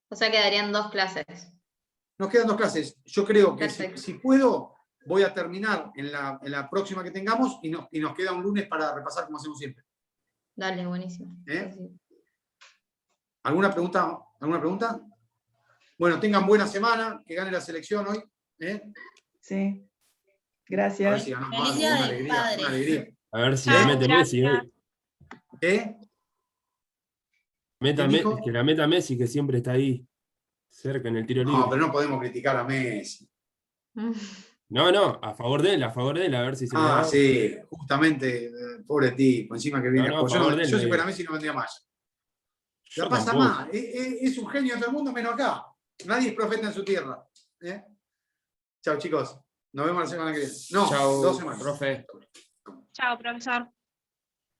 O sea, quedarían 2 clases. Nos quedan 2 clases. Yo creo que Perfecto. si puedo, voy a terminar en la próxima que tengamos y nos queda un lunes para repasar como hacemos siempre. Dale, buenísimo. ¿Eh? Sí. ¿Alguna pregunta? ¿Alguna pregunta? Bueno, tengan buena semana, que gane la selección hoy. ¿Eh? Sí. A ver Gracias. si ganamos Feliz algo, Día una del alegría, Padre. una alegría. A ver si Chao, la mete Messi. gracias. ¿Eh? Meta ¿Quién dijo? que la meta Messi, que siempre está ahí, cerca en el tiro libre. No, pero no podemos criticar a Messi. No, a favor de él, a ver si se le da. Sí, justamente, pobre tipo, encima que viene. No, a Yo, favor de él, yo si digo. fuera Messi no vendría más. Yo La pasa tampoco. mal, es un genio de todo el mundo menos acá. Nadie es profeta en su tierra. ¿Eh? Chao, chicos. Nos vemos la semana que viene. No, Chau, 2 semanas. profe. Chao, profesor.